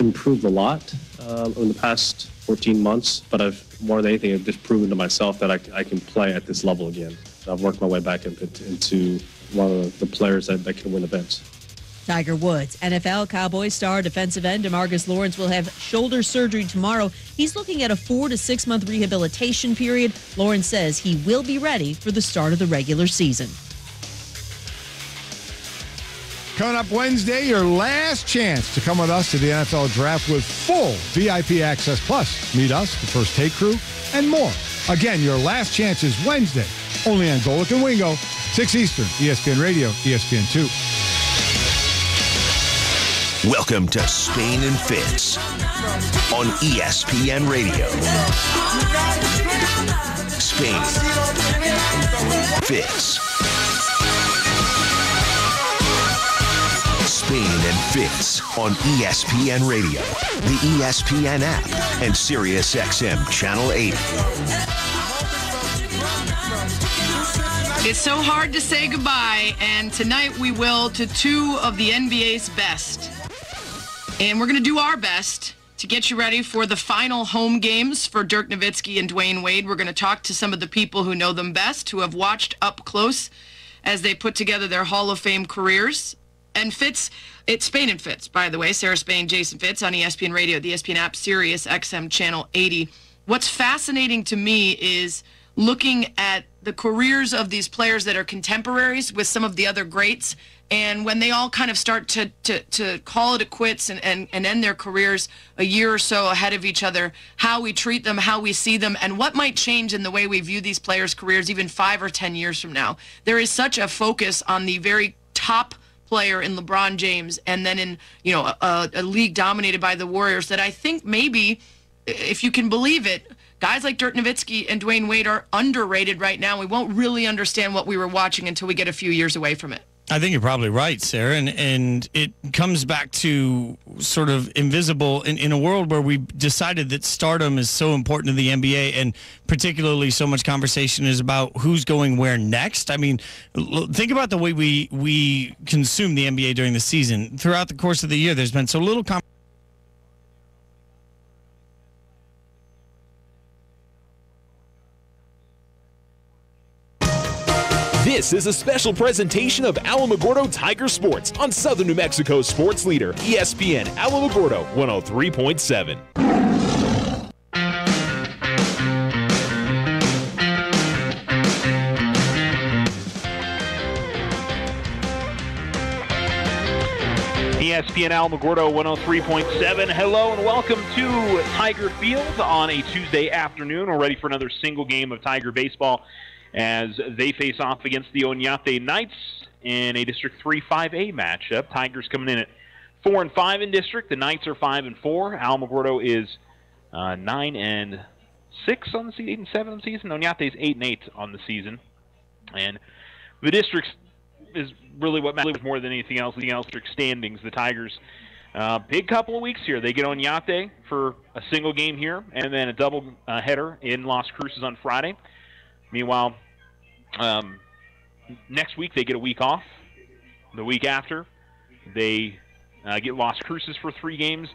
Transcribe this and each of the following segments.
improved a lot in the past 14 months, but more than anything, I've just proven to myself that I can play at this level again. So I've worked my way back into one of the players that can win events. Tiger Woods. NFL Cowboys star defensive end DeMarcus Lawrence will have shoulder surgery tomorrow. He's looking at a 4 to 6 month rehabilitation period. Lawrence says he will be ready for the start of the regular season. Coming up Wednesday, your last chance to come with us to the NFL Draft with full VIP access. Plus, meet us, the First Take crew, and more. Again, your last chance is Wednesday, only on Golic and Wingo, 6 Eastern, ESPN Radio, ESPN2. Welcome to Spain and Fitz on ESPN Radio. Spain, Fitz. Spain and Fitz on ESPN Radio, the ESPN app, and SiriusXM Channel 80. It's so hard to say goodbye, and tonight we will to two of the NBA's best. And we're going to do our best to get you ready for the final home games for Dirk Nowitzki and Dwayne Wade. We're going to talk to some of the people who know them best, who have watched up close as they put together their Hall of Fame careers. And Fitz, it's Spain and Fitz, by the way. Sarah Spain, Jason Fitz on ESPN Radio, the ESPN app, Sirius XM Channel 80. What's fascinating to me is looking at the careers of these players that are contemporaries with some of the other greats, and when they all kind of start to call it quits and end their careers a year or so ahead of each other, how we treat them, how we see them, and what might change in the way we view these players' careers even 5 or 10 years from now. There is such a focus on the very top player in LeBron James, and then in a league dominated by the Warriors, that I think maybe, if you can believe it, guys like Dirk Nowitzki and Dwayne Wade are underrated right now. We won't really understand what we were watching until we get a few years away from it. I think you're probably right, Sarah, and it comes back to sort of invisible in a world where we decided that stardom is so important to the NBA, and particularly so much conversation is about who's going where next. I mean, think about the way we consume the NBA during the season. Throughout the course of the year, there's been so little conversation. This is a special presentation of Alamogordo Tiger Sports on Southern New Mexico's sports leader, ESPN Alamogordo 103.7. ESPN Alamogordo 103.7. Hello and welcome to Tiger Field on a Tuesday afternoon. We're ready for another single game of Tiger baseball as they face off against the Onate Knights in a District 3-5A matchup. Tigers coming in at 4-5 in district. The Knights are 5-4. Alamogordo is 9-6 on the season, 8-7 on the season. Onate is 8-8 on the season, and the district is really what matters more than anything else. District standings. The Tigers, big couple of weeks here. They get Onate for a single game here, and then a double header in Las Cruces on Friday. Meanwhile, next week they get a week off. The week after, they get Las Cruces for 3 games,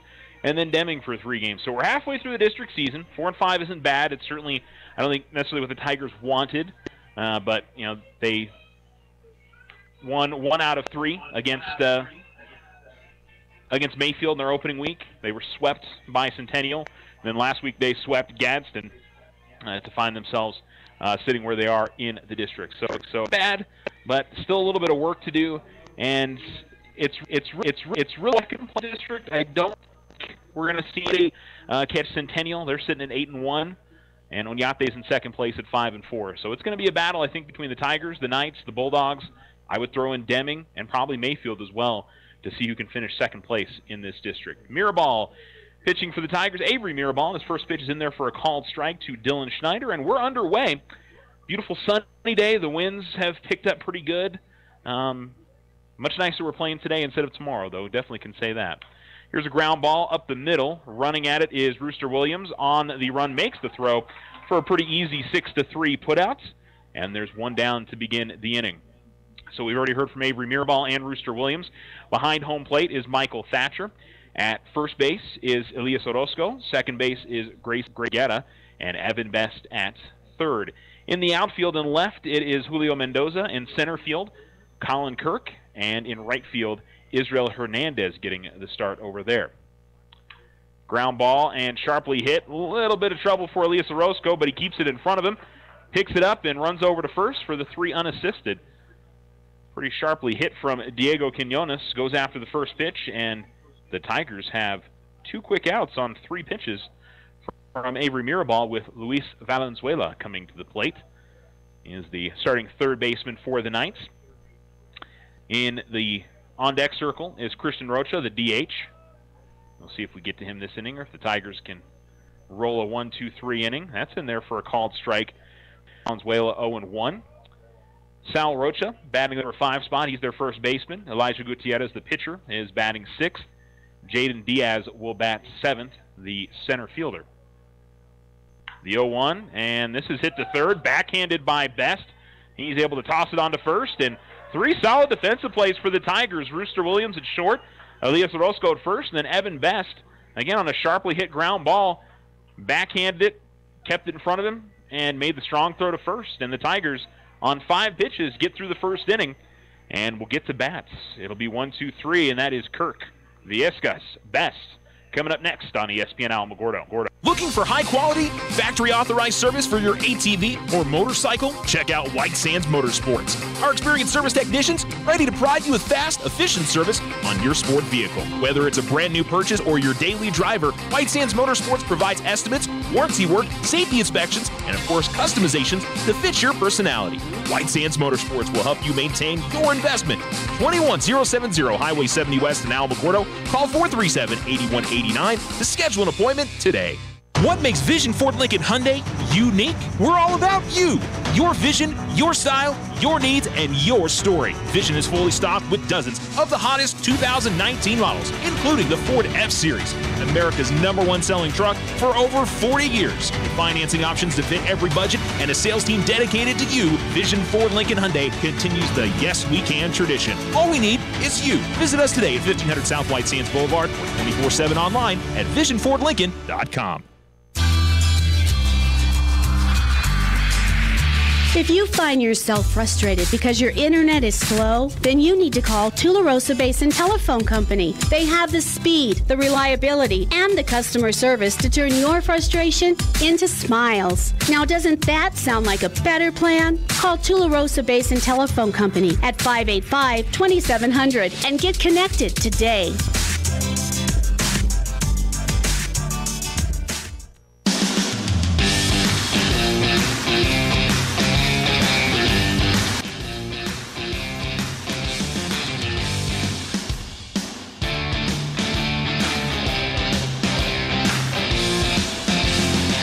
and then Deming for 3 games. So we're halfway through the district season. 4-5 isn't bad. It's certainly, I don't think necessarily what the Tigers wanted, but they won 1 out of 3 against Mayfield in their opening week. They were swept by Centennial. And then last week they swept Gadsden to find themselves sitting where they are in the district. So bad, but still a little bit of work to do, and it's really a complete district. I don't think we're going to see catch Centennial. They're sitting at 8-1, and Onyate's in second place at 5-4. So it's going to be a battle, I think, between the Tigers, the Knights, the Bulldogs. I would throw in Deming and probably Mayfield as well to see who can finish second place in this district. Mirabal pitching for the Tigers, Avery Mirabal. His first pitch is in there for a called strike to Dylan Schneider, and we're underway. Beautiful sunny day. The winds have picked up pretty good. Much nicer we're playing today instead of tomorrow, though. Definitely can say that. Here's a ground ball up the middle. Running at it is Rooster Williams. On the run, makes the throw for a pretty easy 6-3 putout, and there's one down to begin the inning. So we've already heard from Avery Mirabal and Rooster Williams. Behind home plate is Michael Thatcher. At first base is Elias Orozco. Second base is Grace Guerra, and Evan Best at third. In the outfield and left, it is Julio Mendoza. In center field, Colin Kirk. And in right field, Israel Hernandez getting the start over there. Ground ball and sharply hit. A little bit of trouble for Elias Orozco, but he keeps it in front of him. Picks it up and runs over to first for the 3 unassisted. Pretty sharply hit from Diego Quinones. Goes after the first pitch, and the Tigers have 2 quick outs on 3 pitches from Avery Mirabal, with Luis Valenzuela coming to the plate. He is the starting third baseman for the Knights. In the on-deck circle is Christian Rocha, the DH. We'll see if we get to him this inning, or if the Tigers can roll a 1-2-3 inning. That's in there for a called strike. Valenzuela 0-1. Sal Rocha batting number 5 spot. He's their first baseman. Elijah Gutierrez, the pitcher, is batting 6th. Jaden Diaz will bat 7th, the center fielder. The 0-1, and this is hit to third, backhanded by Best. He's able to toss it on to first, and 3 solid defensive plays for the Tigers. Rooster Williams at short, Elias Orozco at first, and then Evan Best, again on a sharply hit ground ball, backhanded it, kept it in front of him, and made the strong throw to first. And the Tigers, on 5 pitches, get through the first inning, and we'll get to bats. It'll be 1-2-3, and that is Kirk, Viescas, Best. Coming up next on ESPN Alamogordo. Looking for high-quality, factory-authorized service for your ATV or motorcycle? Check out White Sands Motorsports. Our experienced service technicians ready to provide you with fast, efficient service on your sport vehicle. Whether it's a brand new purchase or your daily driver, White Sands Motorsports provides estimates, warranty work, safety inspections, and of course customizations to fit your personality. White Sands Motorsports will help you maintain your investment. 21070 Highway 70 West in Alamogordo. Call 437-8189 to schedule an appointment today. What makes Vision Ford Lincoln Hyundai unique? We're all about you. Your vision, your style, your needs, and your story. Vision is fully stocked with dozens of the hottest 2019 models, including the Ford F-Series, America's #1 selling truck for over 40 years. With financing options to fit every budget and a sales team dedicated to you, Vision Ford Lincoln Hyundai continues the Yes We Can tradition. All we need is you. Visit us today at 1500 South White Sands Boulevard or 24/7 online at visionfordlincoln.com. If you find yourself frustrated because your internet is slow, then you need to call Tularosa Basin Telephone Company. They have the speed, the reliability, and the customer service to turn your frustration into smiles. Now, doesn't that sound like a better plan? Call Tularosa Basin Telephone Company at 585-2700 and get connected today.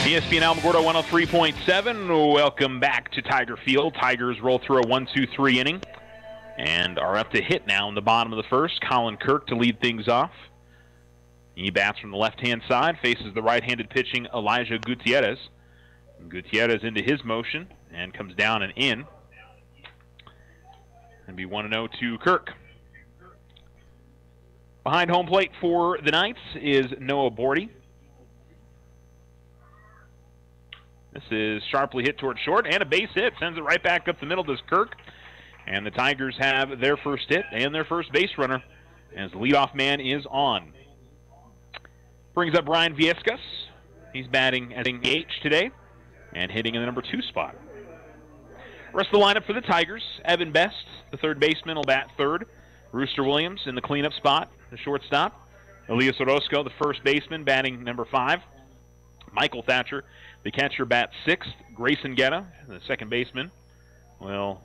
ESPN Alamogordo 103.7. Welcome back to Tiger Field. Tigers roll through a 1-2-3 inning and are up to hit now in the bottom of the first. Colin Kirk to lead things off. He bats from the left-hand side, faces the right-handed pitching Elijah Gutierrez. Gutierrez into his motion and comes down and in. And be 1-0 to Kirk. Behind home plate for the Knights is Noah Bordy. This is sharply hit toward short, and a base hit. Sends it right back up the middle to Kirk. And the Tigers have their first hit and their first base runner as the leadoff man is on. Brings up Brian Viescas. He's batting at H today and hitting in the number 2 spot. Rest of the lineup for the Tigers. Evan Best, the third baseman, will bat third. Rooster Williams in the cleanup spot, the shortstop. Elias Orozco, the first baseman, batting number 5. Michael Thatcher, the catcher, bats 6th. Grayson Guerra, the second baseman, will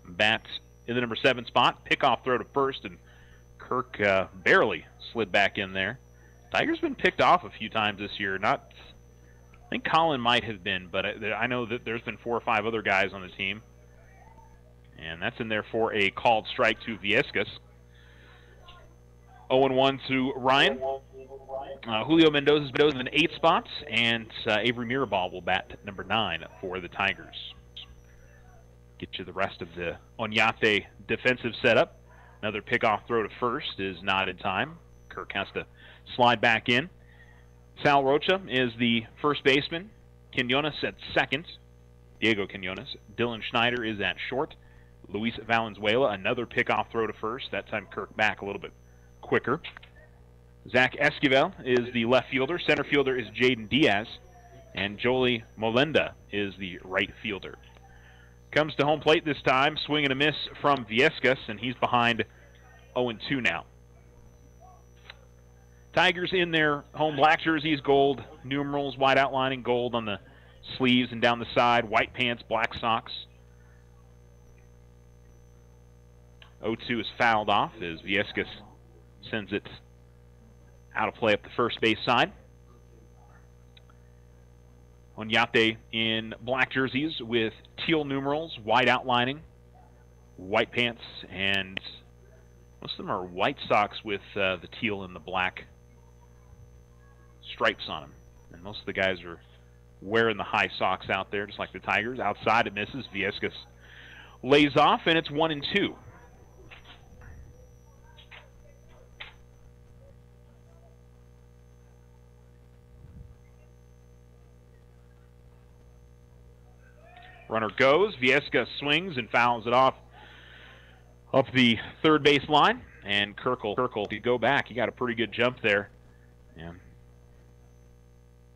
bat in the number 7 spot. Pickoff throw to first, and Kirk barely slid back in there. Tigers been picked off a few times this year. I think Colin might have been, but I know that there's been 4 or 5 other guys on the team. And that's in there for a called strike to Viescas. 0-1 to Ryan. Julio Mendoza's been in 8 spots, and Avery Mirabal will bat number 9 for the Tigers. Get you the rest of the Onate defensive setup. Another pickoff throw to first is not in time. Kirk has to slide back in. Sal Rocha is the first baseman. Quinones at second. Diego Quinones. Dylan Schneider is at short. Luis Valenzuela, another pickoff throw to first. That time Kirk back a little bit quicker. Zach Esquivel is the left fielder. Center fielder is Jaden Diaz. And Joey Molenda is the right fielder. Comes to home plate this time. Swing and a miss from Viescas, and he's behind 0-2 now. Tigers in their home black jerseys, gold numerals, white outlining, gold on the sleeves and down the side, white pants, black socks. 0-2 is fouled off as Viescas sends it out of play up the first base side. Onate in black jerseys with teal numerals, white outlining, white pants, and most of them are white socks with the teal and the black stripes on them. And most of the guys are wearing the high socks out there, just like the Tigers. Outside it misses. Viescas lays off, and it's 1-2. Runner goes. Viescas swings and fouls it off up the third base line. And Kirkle to go back. He got a pretty good jump there. Yeah.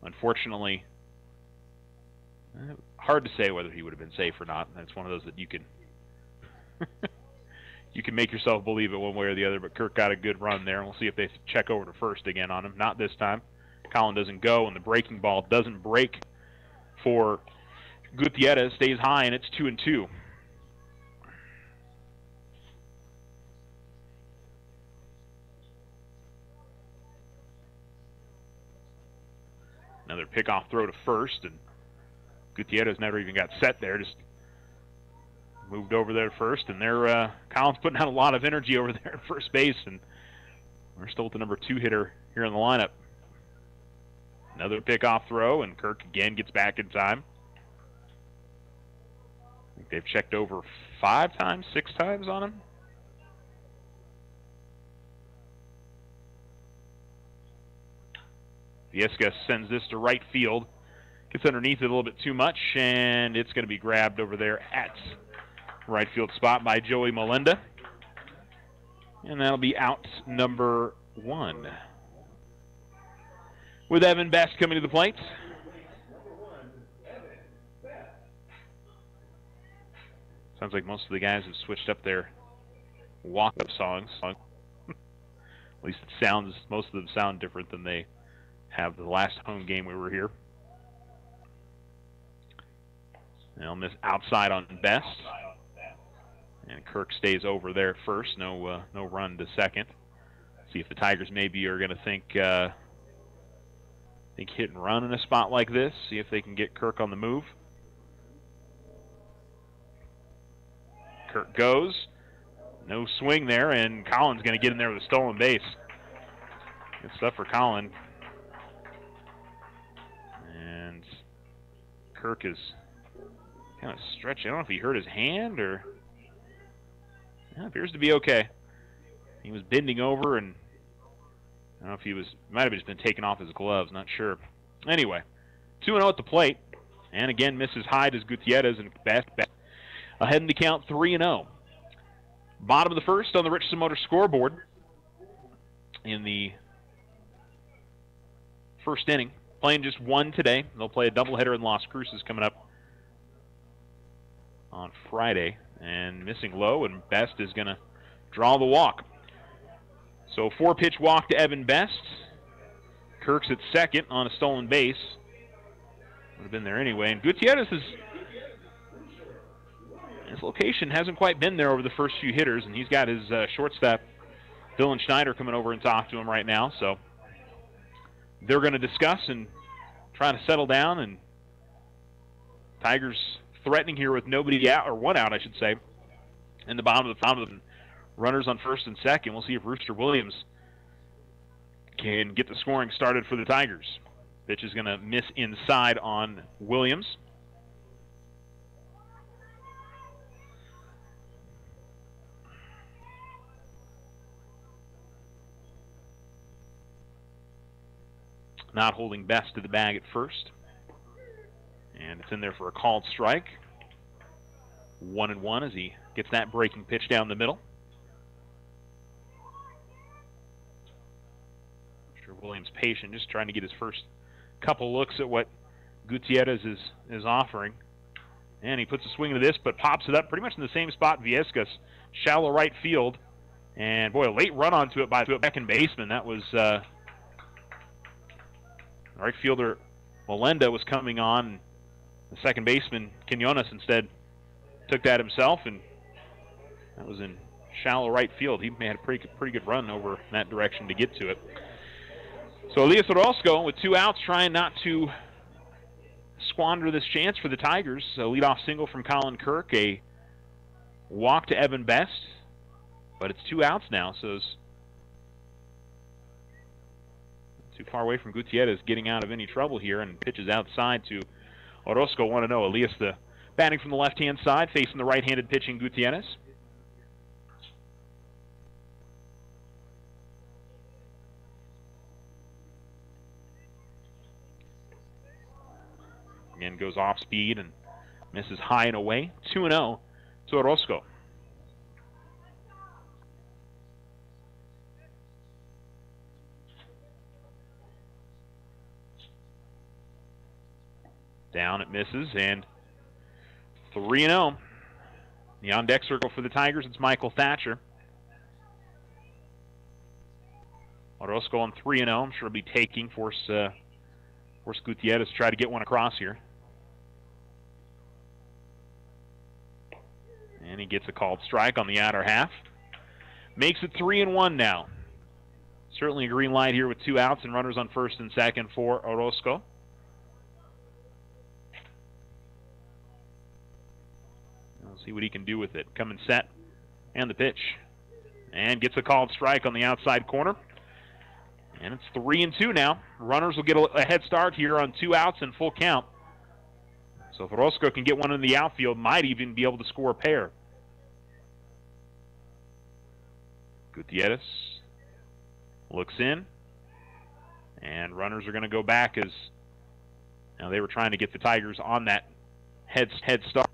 Unfortunately, hard to say whether he would have been safe or not. That's one of those that you can you can make yourself believe it one way or the other. But Kirk got a good run there. And we'll see if they check over to first again on him. Not this time. Colin doesn't go, and the breaking ball doesn't break for Gutierrez. Stays high, and it's 2-2. Another pickoff throw to first, and Gutierrez never even got set there. Just moved over there first, and there Colin's putting out a lot of energy over there at first base, and we're still with the number 2 hitter here in the lineup. Another pickoff throw, and Kirk again gets back in time. I think they've checked over 5 times, 6 times on him. Viescas sends this to right field. Gets underneath it a little bit too much, and it's going to be grabbed over there at right field spot by Joey Molenda. And that'll be out number 1. With Evan Best coming to the plate. Sounds like most of the guys have switched up their walk-up songs. At least it sounds, most of them sound different than they have the last home game we were here. They'll miss outside on Best. And Kirk stays over there at first. No run to second. See if the Tigers maybe are going to think hit and run in a spot like this. See if they can get Kirk on the move. Kirk goes. No swing there, and Colin's going to get in there with a stolen base. Good stuff for Colin. And Kirk is kind of stretching. I don't know if he hurt his hand or... Yeah, appears to be okay. He was bending over, and I don't know if he was... Might have just been taking off his gloves. Not sure. Anyway, 2-0 at the plate. And again, misses high as Gutierrez and Best. Ahead in the count, 3-0. Bottom of the first on the Richardson Motor scoreboard in the first inning. Playing just 1 today. They'll play a doubleheader in Las Cruces coming up on Friday. And missing low, and Best is going to draw the walk. So 4-pitch walk to Evan Best. Kirk's at second on a stolen base. Would have been there anyway. And Gutierrez is... His location hasn't quite been there over the first few hitters, and he's got his shortstop, Dylan Schneider, coming over and talk to him right now. So they're going to discuss and try to settle down, and Tigers threatening here with nobody out, or 1 out, I should say, in the bottom of the runners on first and second. We'll see if Rooster Williams can get the scoring started for the Tigers. Pitch is going to miss inside on Williams. not holding Best to the bag at first. And it's in there for a called strike. 1-1 as he gets that breaking pitch down the middle. I'm sure Williams patient, just trying to get his first couple looks at what Gutierrez is offering. And he puts a swing into this, but pops it up pretty much in the same spot. Viescas, shallow right field. And, boy, a late run onto it by the second baseman. That was right fielder Melenda was coming on. The second baseman, Quinones, instead took that himself, and that was in shallow right field. He had a pretty good run over in that direction to get to it. So Elias Orozco with 2 outs, trying not to squander this chance for the Tigers. A leadoff single from Colin Kirk, a walk to Evan Best, but it's 2 outs now, so it's too far away from Gutierrez getting out of any trouble here, and pitches outside to Orozco. 1-0. Elias the batting from the left-hand side, facing the right-handed pitching Gutierrez. Again, goes off speed and misses high and away. 2-0 to Orozco. Down, it misses, and 3-0. The on-deck circle for the Tigers, it's Michael Thatcher. Orozco on 3-0. I'm sure he'll be taking, force Gutierrez to try to get one across here. And he gets a called strike on the outer half. Makes it 3-1 now. Certainly a green light here with 2 outs and runners on first and second for Orozco. We'll see what he can do with it. Coming set, and the pitch. And gets a called strike on the outside corner. And it's 3-2 now. Runners will get a head start here on 2 outs and full count. So if Orozco can get one in the outfield, might even be able to score a pair. Gutierrez looks in. And runners are going to go back as now they were trying to get the Tigers on that head start.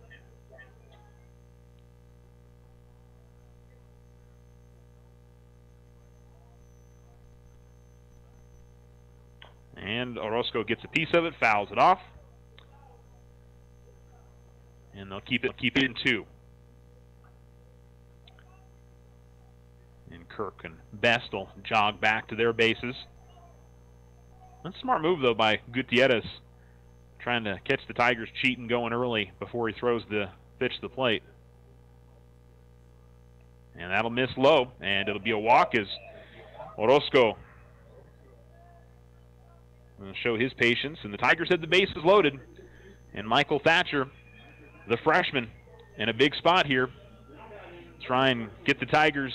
And Orozco gets a piece of it, fouls it off. And they'll keep it in 2. And Kirk and Best will jog back to their bases. That's a smart move, though, by Gutierrez, trying to catch the Tigers cheating going early before he throws the pitch to the plate. And that'll miss low, and it'll be a walk as Orozco will show his patience, and the Tigers had the bases loaded. And Michael Thatcher, the freshman, in a big spot here, try and get the Tigers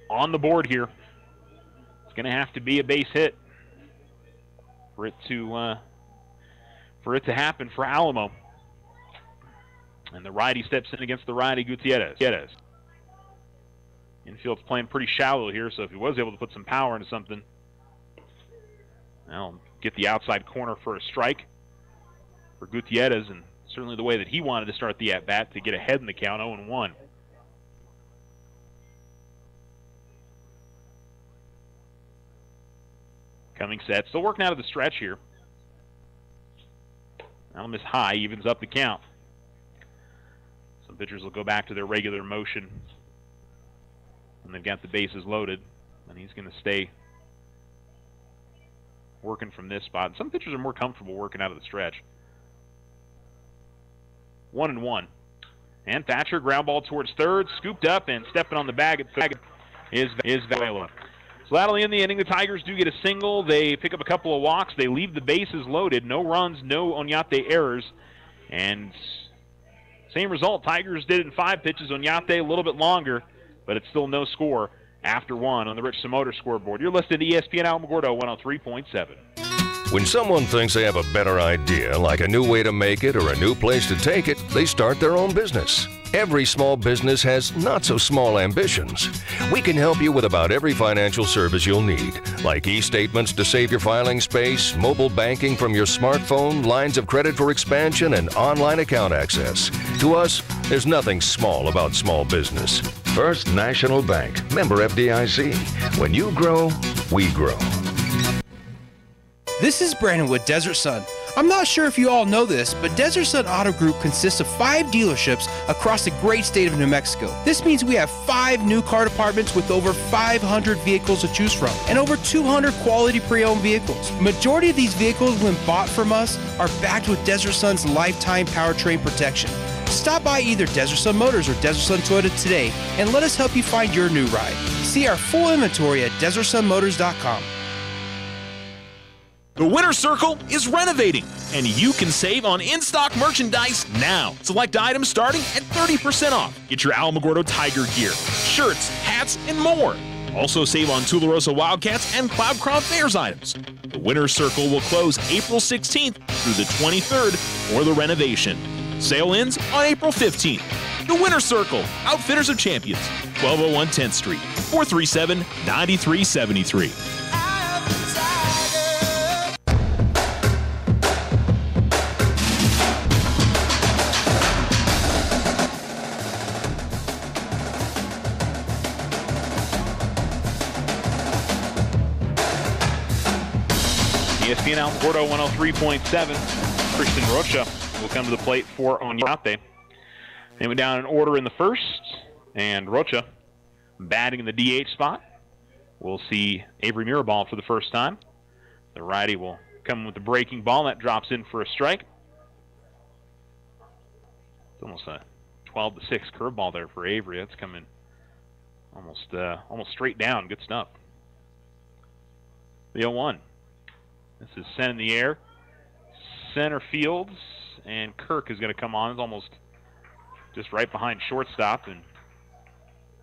on the board here. It's going to have to be a base hit for it to happen for Alamo. And the righty steps in against the righty Gutierrez. Infield's playing pretty shallow here, so if he was able to put some power into something, now get the outside corner for a strike for Gutierrez, and certainly the way that he wanted to start the at-bat to get ahead in the count, 0-1. Coming set, still working out of the stretch here. Now miss high, evens up the count. Some pitchers will go back to their regular motion, and they've got the bases loaded, and he's going to stay working from this spot. Some pitchers are more comfortable working out of the stretch. 1-1. And Thatcher, ground ball towards third, scooped up, and stepping on the bag is Vela. So that'll end the inning. The Tigers do get a single. They pick up a couple of walks. They leave the bases loaded. No runs, no Onate errors. And same result. Tigers did it in 5 pitches. Onate a little bit longer, but it's still no score after 1 on the Rich Samoter scoreboard. You're listening to ESPN Alamogordo 103.7. When someone thinks they have a better idea, like a new way to make it or a new place to take it, they start their own business. Every small business has not-so-small ambitions. We can help you with about every financial service you'll need, like e-statements to save your filing space, mobile banking from your smartphone, lines of credit for expansion, and online account access. To us, there's nothing small about small business. First National Bank, member FDIC. When you grow, we grow. This is Brandon with Desert Sun. I'm not sure if you all know this, but Desert Sun Auto Group consists of 5 dealerships across the great state of New Mexico. This means we have 5 new car departments with over 500 vehicles to choose from and over 200 quality pre-owned vehicles. Majority of these vehicles, when bought from us, are backed with Desert Sun's lifetime powertrain protection. Stop by either Desert Sun Motors or Desert Sun Toyota today and let us help you find your new ride. See our full inventory at DesertSunMotors.com. The Winter Circle is renovating, and you can save on in-stock merchandise now. Select items starting at 30% off. Get your Alamogordo Tiger gear, shirts, hats, and more. Also save on Tularosa Wildcats and Cloud Crown Bears items. The Winter Circle will close April 16th through the 23rd for the renovation. Sale ends on April 15th. The Winter Circle, Outfitters of Champions, 1201 10th Street, 437-9373. ESPN Alamogordo 103.7. Christian Rocha will come to the plate for Onate. They went down in order in the first, and Rocha batting in the DH spot. We'll see Avery Mirabal for the first time. The righty will come with the breaking ball. That drops in for a strike. It's almost a 12-6 curveball there for Avery. That's coming almost straight down. Good stuff. The 0-1. This is sent in the air. Center fields, and Kirk is going to come on. It's almost just right behind shortstop, and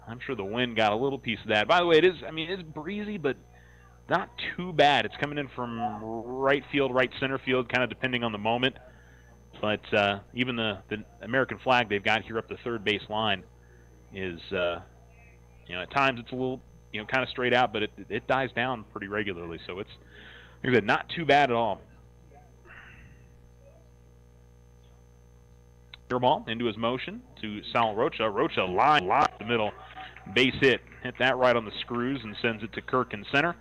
I'm sure the wind got a little piece of that. By the way, it's breezy, but not too bad. It's coming in from right field, right center field, kind of depending on the moment. But even the American flag they've got here up the third base line is, at times it's a little, kind of straight out, but it dies down pretty regularly. So it's, like I said, not too bad at all. Air ball into his motion to Sal Rocha. Rocha line the middle, base hit. Hit that right on the screws and sends it to Kirk in center.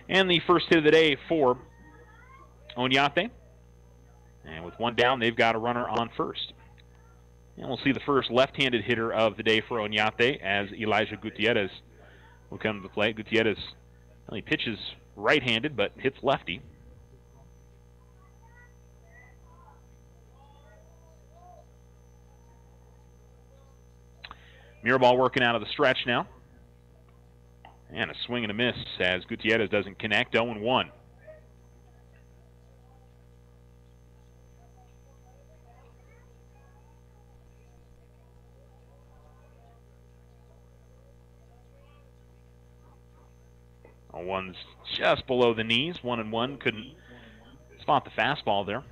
And the first hit of the day for Onate. And with one down, they've got a runner on first. And we'll see the first left-handed hitter of the day for Onate as Elijah Gutierrez will come to the plate. Gutierrez, well, he pitches right-handed but hits lefty. Mirabal working out of the stretch now. And a swing and a miss as Gutierrez doesn't connect. 0-1. One's just below the knees. 1-1. Couldn't spot the fastball there.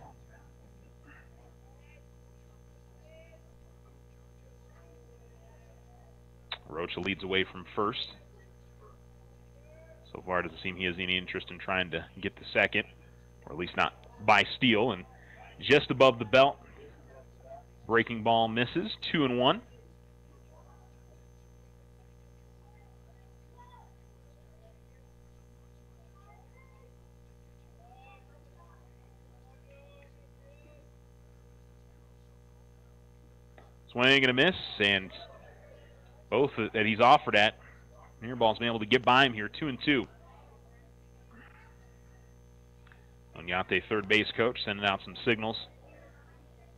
Rocha leads away from first. So far, it doesn't seem he has any interest in trying to get the second, or at least not by steal. And just above the belt, breaking ball misses. 2-1. Swing and a miss, and both that he's offered at, Miraball's been able to get by him here. 2-2. Onate, third base coach, sending out some signals.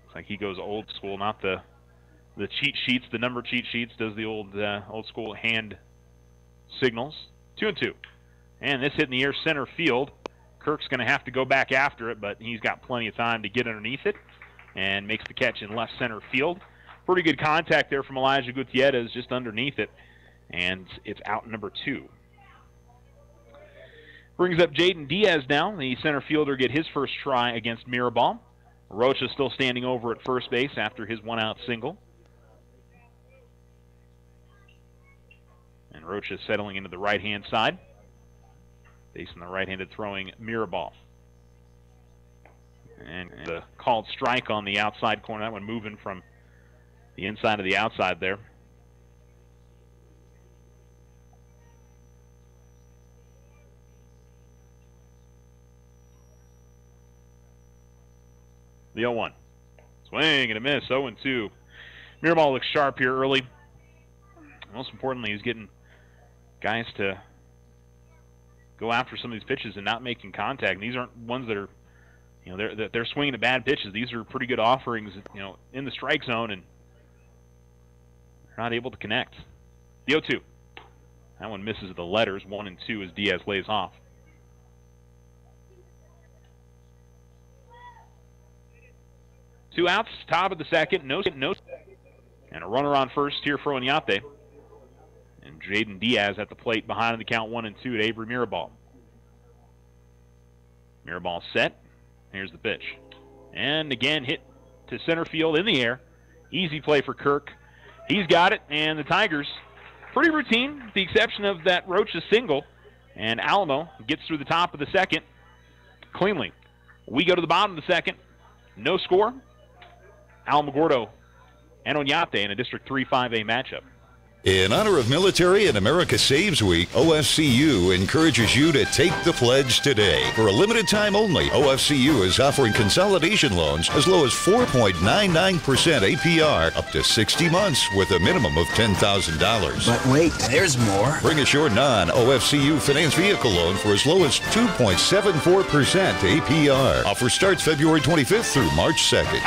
Looks like he goes old school, not the cheat sheets, the number cheat sheets. Does the old school hand signals. 2-2. And this hit in the air center field. Kirk's going to have to go back after it, but he's got plenty of time to get underneath it and makes the catch in left center field. Pretty good contact there from Elijah Gutierrez just underneath it, and it's out number 2. Brings up Jaden Diaz now. The center fielder get his first try against Mirabal. Rocha still standing over at first base after his one-out single. And Rocha settling into the right-hand side, facing the right-handed throwing Mirabal. And the called strike on the outside corner. That one moving from the inside to the outside there. The 0-1. Swing and a miss, 0-2. Mirabal looks sharp here early. Most importantly, he's getting guys to go after some of these pitches and not making contact. And these aren't ones that are, they're swinging at bad pitches. These are pretty good offerings, in the strike zone, and they're not able to connect. The 0-2. That one misses the letters, 1 and 2 as Diaz lays off. Two outs, top of the second, no, and a runner on first here for Onate. And Jaden Diaz at the plate behind the count 1 and 2 to Avery Mirabal. Mirabal set. Here's the pitch. And again, hit to center field in the air. Easy play for Kirk. He's got it, and the Tigers, pretty routine, with the exception of that Rocha single. And Alamo gets through the top of the second cleanly. We go to the bottom of the second. No score. Alamogordo and Onate in a District 3-5A matchup. In honor of Military and America Saves Week, OFCU encourages you to take the pledge today. For a limited time only, OFCU is offering consolidation loans as low as 4.99% APR up to 60 months with a minimum of $10,000. But wait, there's more. Bring us your non-OFCU finance vehicle loan for as low as 2.74% APR. Offer starts February 25th through March 2nd.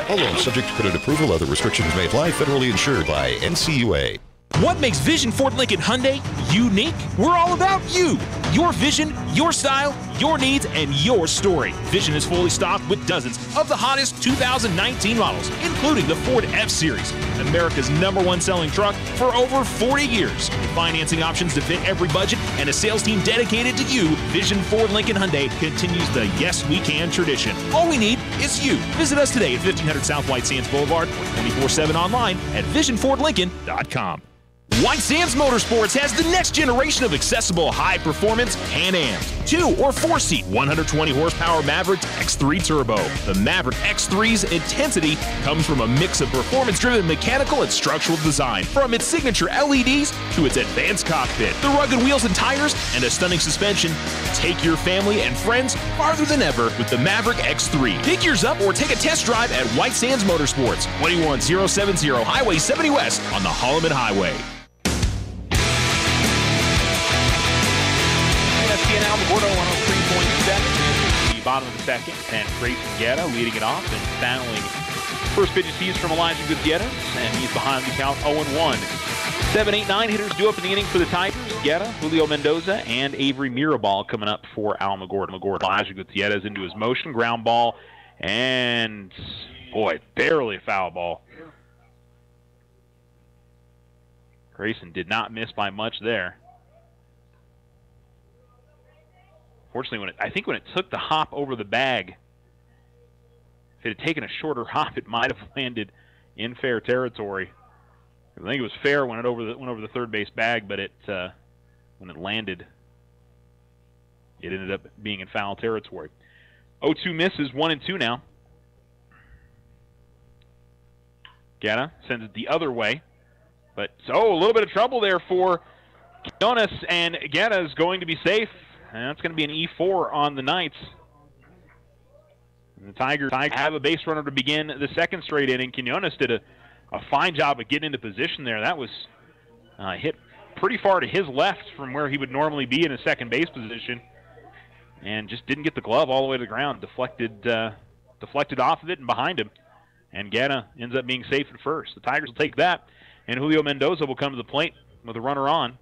All loans subject to credit approval. Other restrictions may apply. Federally insured by NCUA. What makes Vision Ford Lincoln Hyundai unique? We're all about you. Your vision, your style, your needs, and your story. Vision is fully stocked with dozens of the hottest 2019 models, including the Ford F-Series, America's #1 selling truck for over 40 years. With financing options to fit every budget and a sales team dedicated to you, Vision Ford Lincoln Hyundai continues the Yes We Can tradition. All we need is you. Visit us today at 1500 South White Sands Boulevard or 24/7 online at visionfordlincoln.com. White Sands Motorsports has the next generation of accessible high-performance Can-Ams. 2- or 4-seat 120-horsepower Maverick X3 Turbo. The Maverick X3's intensity comes from a mix of performance-driven mechanical and structural design. From its signature LEDs to its advanced cockpit, the rugged wheels and tires, and a stunning suspension. Take your family and friends farther than ever with the Maverick X3. Pick yours up or take a test drive at White Sands Motorsports, 21070 Highway 70 West on the Holloman Highway. Alamogordo 103.7. The bottom of the second, and Grayson Guetta leading it off and fouling. First pitch is teased from Elijah Gutierrez, and he's behind the count 0-1. 7, 8, 9 hitters due up in the inning for the Tigers. Guetta, Julio Mendoza, and Avery Mirabal coming up for Alamogordo. Elijah Gutierrez into his motion, ground ball, and boy, barely a foul ball. Grayson did not miss by much there. Fortunately, when it took the hop over the bag, if it had taken a shorter hop, it might have landed in fair territory. I think it was fair when it went over the third base bag, but when it landed, it ended up being in foul territory. 0-2 misses, 1 and 2 now. Guetta sends it the other way, but a little bit of trouble there for Jonas, and Guetta is going to be safe. And that's going to be an E4 on the Knights. And the Tigers have a base runner to begin the second straight inning. Quinones did a fine job of getting into position there. That was hit pretty far to his left from where he would normally be in a second base position, and just didn't get the glove all the way to the ground. Deflected off of it and behind him. And Guetta ends up being safe at first. The Tigers will take that, and Julio Mendoza will come to the plate with a runner on.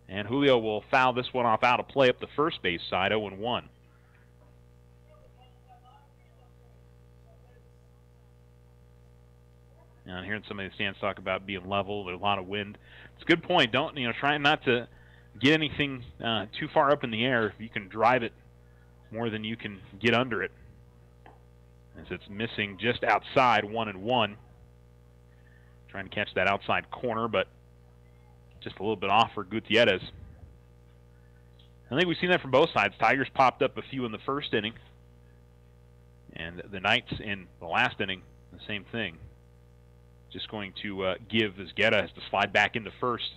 And Julio will foul this one off out of play up the first base side, 0-1. Now, I'm hearing somebody in the stands talk about being level. There's a lot of wind. It's a good point. Trying not to get anything too far up in the air, you can drive it more than you can get under it. As it's missing just outside 1-1. Trying to catch that outside corner, but just a little bit off for Gutierrez. I think we've seen that from both sides. Tigers popped up a few in the first inning, and the Knights in the last inning, the same thing. Just going to give as Guerra has to slide back into first.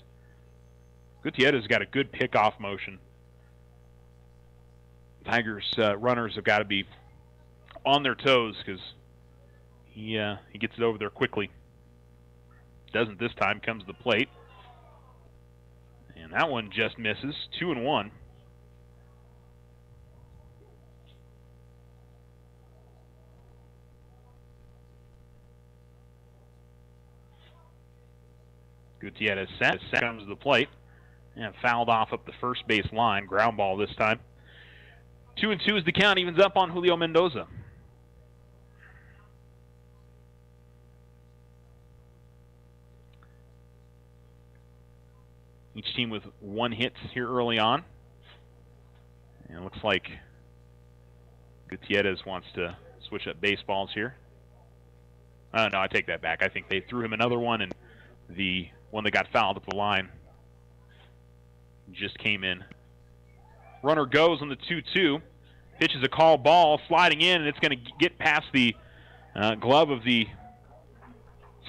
Gutierrez has got a good pickoff motion. Tigers runners have got to be on their toes because he gets it over there quickly. Doesn't this time, comes to the plate. And that one just misses. 2-1. Gutierrez set, comes to the plate, and fouled off up the first base line. Ground ball this time. 2-2 is the count, evens up on Julio Mendoza. Each team with 1 hit here early on. And it looks like Gutierrez wants to switch up baseballs here. No, I take that back. I think they threw him another one, and the one that got fouled at the line just came in. Runner goes on the 2-2. Pitches a call ball, sliding in, and it's going to get past the glove of the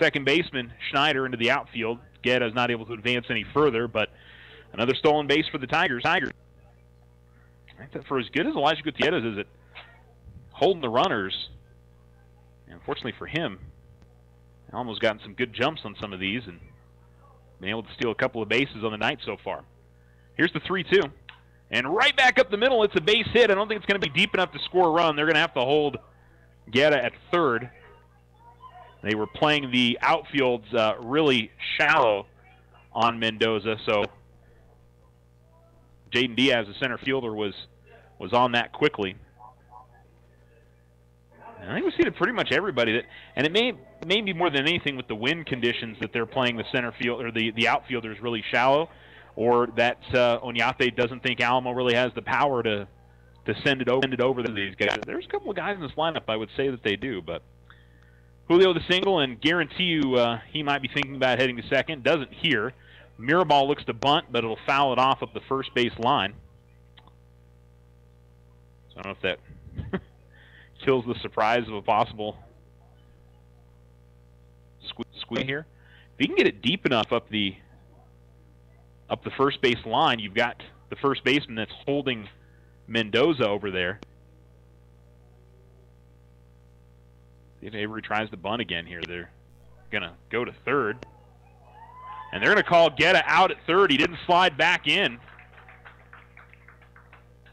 second baseman, Schneider, into the outfield. Guerra is not able to advance any further, but another stolen base for the Tigers. I think that for as good as Elijah Gutierrez is at holding the runners, and unfortunately for him, almost gotten some good jumps on some of these and been able to steal a couple of bases on the night so far. Here's the 3-2. And right back up the middle, it's a base hit. I don't think it's going to be deep enough to score a run. They're going to have to hold Guerra at third. They were playing the outfields really shallow on Mendoza, so Jaden Diaz, the center fielder, was on that quickly. And I think we've seen it pretty much everybody that, and it may be more than anything with the wind conditions that they're playing the center field or the outfielders really shallow, or that Onate doesn't think Alamo really has the power to send it over to these guys. There's a couple of guys in this lineup I would say that they do, but Julio the single, and guarantee you he might be thinking about heading to second. Doesn't here. Mirabal looks to bunt, but it'll foul it off up the first base line. So I don't know if that kills the surprise of a possible squeeze here. If you can get it deep enough up the first base line, you've got the first baseman that's holding Mendoza over there. If Avery tries to bunt again here, they're going to go to third. And they're going to call Guerra out at third. He didn't slide back in.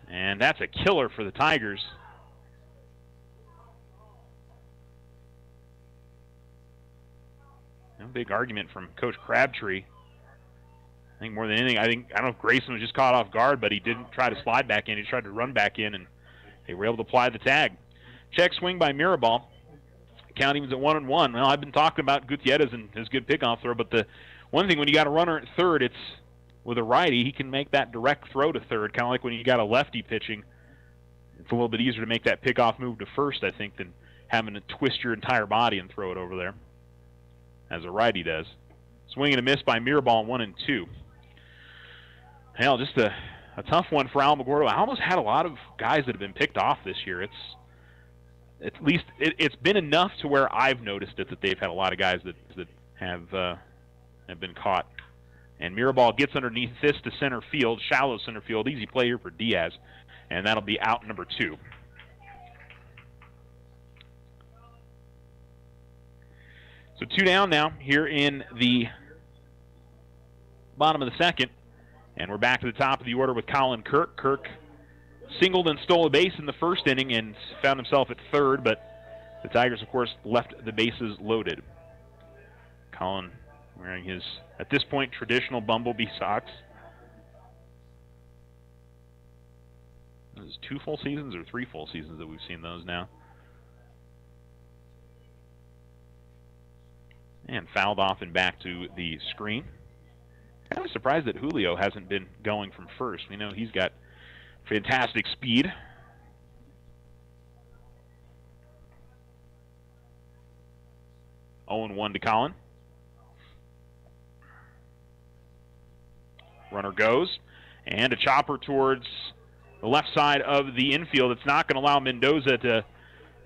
And that's a killer for the Tigers. A big argument from Coach Crabtree. I think more than anything, I don't know if Grayson was just caught off guard, but he didn't try to slide back in. He tried to run back in, and they were able to apply the tag. Check swing by Mirabal. Count evens at 1-1. Well, I've been talking about Gutierrez and his good pickoff throw, but the one thing when you got a runner at third, it's with a righty, he can make that direct throw to third, kind of like when you got a lefty pitching. It's a little bit easier to make that pickoff move to first, I think, than having to twist your entire body and throw it over there, as a righty does. Swing and a miss by Mirabal, 1-2. Hell, just a tough one for Alamogordo. I almost had a lot of guys that have been picked off this year. It's been enough to where I've noticed it that they've had a lot of guys that have been caught. And Mirabal gets underneath this to center field, shallow center field, easy play here for Diaz, and that'll be out number 2. So 2 down now here in the bottom of the second, and we're back to the top of the order with Colin Kirk. Kirk singled and stole a base in the first inning and found himself at third, but the Tigers, of course, left the bases loaded. Colin wearing his, at this point, traditional bumblebee socks. This is 2 full seasons or 3 full seasons that we've seen those now. And fouled off and back to the screen. Kind of surprised that Julio hasn't been going from first. We know he's got fantastic speed. Oh, 0-1 to Colin. Runner goes, and a chopper towards the left side of the infield. It's not going to allow Mendoza to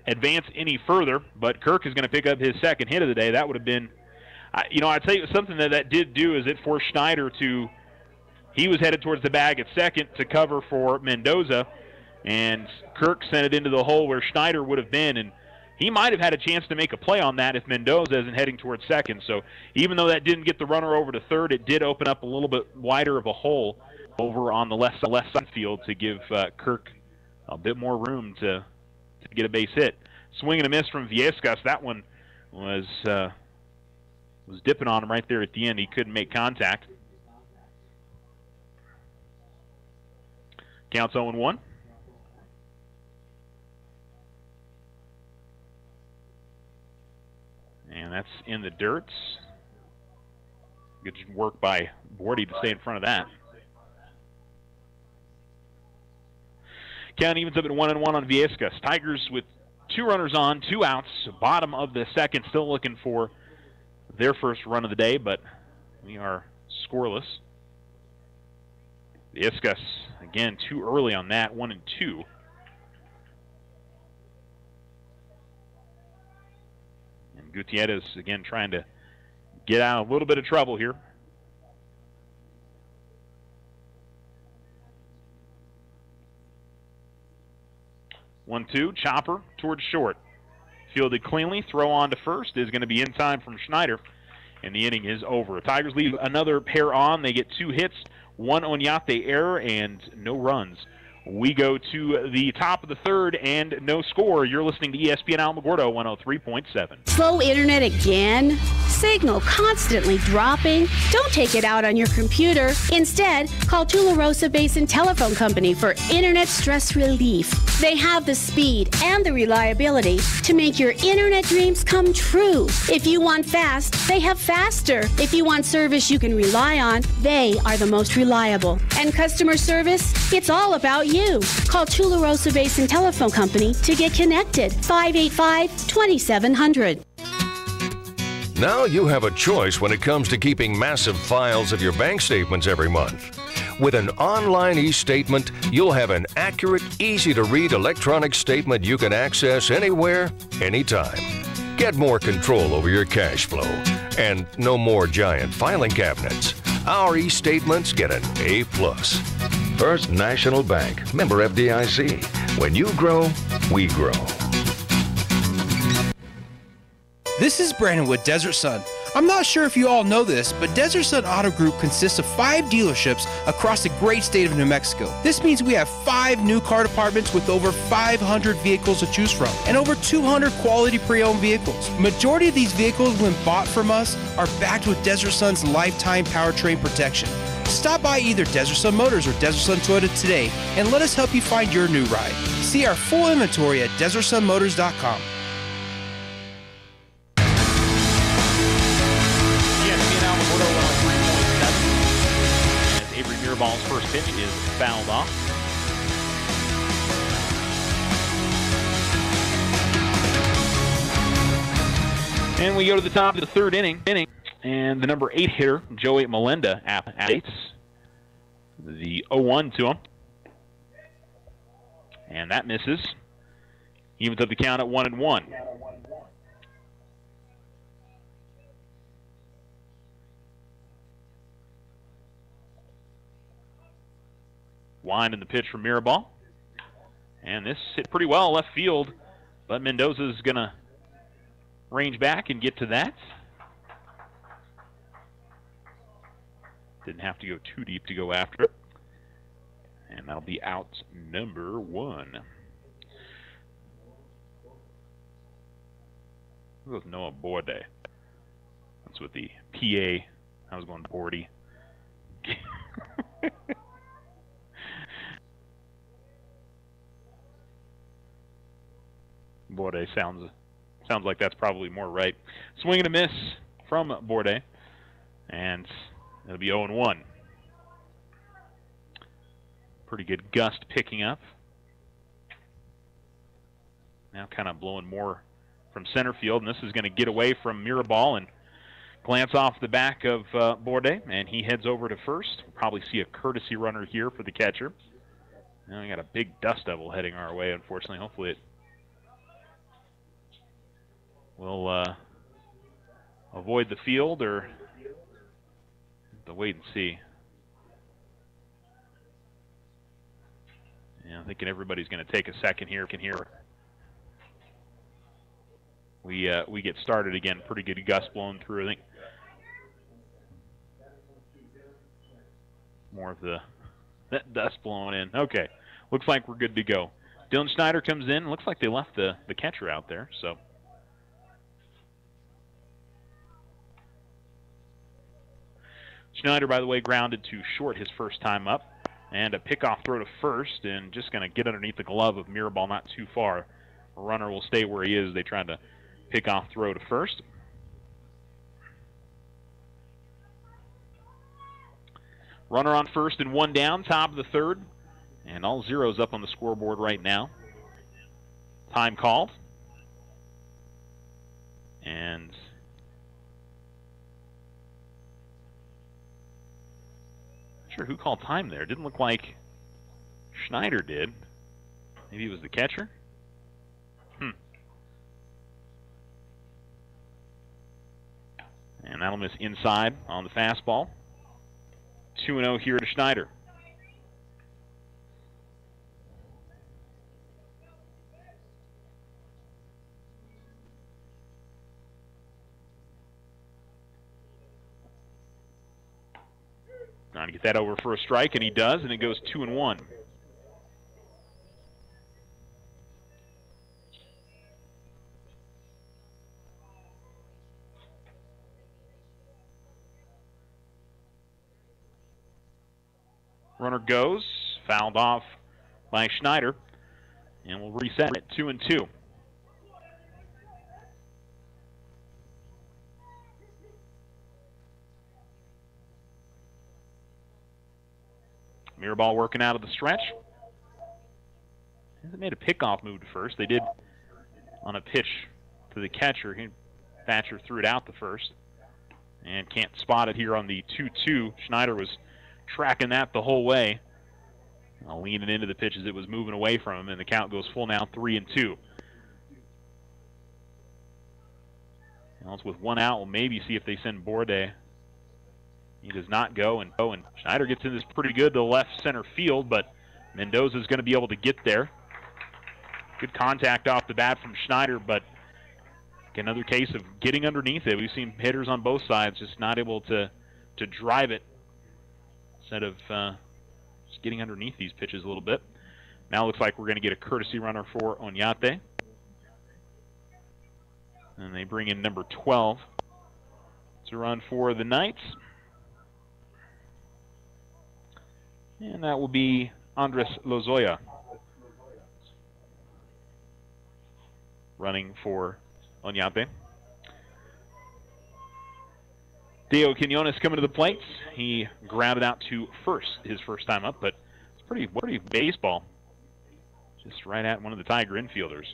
advance any further, but Kirk is going to pick up his second hit of the day. That would have been, I'd tell you something that did do is it forced Schneider to, he was headed towards the bag at second to cover for Mendoza, and Kirk sent it into the hole where Schneider would have been, and he might have had a chance to make a play on that if Mendoza isn't heading towards second. So even though that didn't get the runner over to third, it did open up a little bit wider of a hole over on the left side field to give Kirk a bit more room to get a base hit. Swing and a miss from Viescas. That one was dipping on him right there at the end. He couldn't make contact. Counts 0-1. And that's in the dirt. Good work by Bordy to stay in front of that. Count evens up at 1-1 on Viescas. Tigers with 2 runners on, 2 outs. Bottom of the second, still looking for their first run of the day, but we are scoreless. Viescas, again, too early on that, 1-2. Gutierrez, again, trying to get out of a little bit of trouble here. One, two, chopper towards short. Fielded cleanly, throw on to first is going to be in time from Schneider, and the inning is over. Tigers leave another pair on. They get 2 hits, 1 Onate error, and no runs. We go to the top of the third and no score. You're listening to ESPN Alamogordo 103.7. Slow internet again? Signal constantly dropping? Don't take it out on your computer. Instead, call Tularosa Basin Telephone Company for internet stress relief. They have the speed and the reliability to make your internet dreams come true. If you want fast, they have faster. If you want service you can rely on, they are the most reliable. And customer service, it's all about you. Call Tularosa Basin Telephone Company to get connected. 585-2700. Now you have a choice when it comes to keeping massive files of your bank statements every month. With an online e-statement, you'll have an accurate, easy-to-read electronic statement you can access anywhere, anytime. Get more control over your cash flow. And no more giant filing cabinets. Our e-statements get an A+. First National Bank, member FDIC. When you grow, we grow. This is Brandon with Desert Sun. I'm not sure if you all know this, but Desert Sun Auto Group consists of 5 dealerships across the great state of New Mexico. This means we have 5 new car departments with over 500 vehicles to choose from and over 200 quality pre-owned vehicles. Majority of these vehicles, when bought from us, are backed with Desert Sun's lifetime powertrain protection. Stop by either Desert Sun Motors or Desert Sun Toyota today and let us help you find your new ride. See our full inventory at DesertSunMotors.com. Ball's first pitch is fouled off. And we go to the top of the third inning, and the number 8 hitter, Joey Melenda, at the 0-1 to him. And that misses. Evens up the count at 1-1. Wind in the pitch from Mirabal. And this hit pretty well left field, but Mendoza's going to range back and get to that. Didn't have to go too deep to go after it. And that'll be out number 1. We'll go with Noah Borde. That's with the PA. I was going Bordy. Borde sounds like that's probably more right. Swing and a miss from Borde. And It'll be 0-1. Pretty good gust picking up. Now kind of blowing more from center field, and this is going to get away from Mirabal and glance off the back of Bourdais, and he heads over to first. We'll probably see a courtesy runner here for the catcher. Now we got a big dust devil heading our way, unfortunately. Hopefully it will avoid the field, or to wait and see. Yeah, I'm thinking everybody's going to take a second here. We get started again. Pretty good gust blowing through. I think more of that dust blowing in. Okay, looks like we're good to go. Dylan Schneider comes in. Looks like they left the catcher out there. So Schneider, by the way, grounded to short his first time up, and a pickoff throw to first, and just going to get underneath the glove of Mirabal, not too far. A runner will stay where he is. They tried to pick-off throw to first. Runner on first and one down, top of the third. And all zeros up on the scoreboard right now. Time called. And not sure who called time there. Didn't look like Schneider did. Maybe it was the catcher. And that'll miss inside on the fastball. 2-0 here to Schneider. Trying to get that over for a strike, and he does, and it goes 2-1. Runner goes, fouled off by Schneider, and we'll reset at 2-2. Mirabal working out of the stretch. They made a pickoff move to first. They did on a pitch to the catcher. Thatcher threw it out to first and can't spot it here on the 2-2. Schneider was tracking that the whole way, leaning into the pitch as it was moving away from him, and the count goes full now, 3-2. Now with one out, we'll maybe see if they send Bourdais. He does not go, and Schneider gets in this pretty good to left center field, but Mendoza's going to be able to get there. Good contact off the bat from Schneider, but another case of getting underneath it. We've seen hitters on both sides just not able to drive it instead of just getting underneath these pitches a little bit. Now it looks like we're going to get a courtesy runner for Onate. And they bring in number 12 to run for the Knights. And that will be Andres Lozoya running for Onate. Deo Quinones coming to the plate. He grounded out to first his first time up, but it's pretty baseball. Just right at one of the Tiger infielders.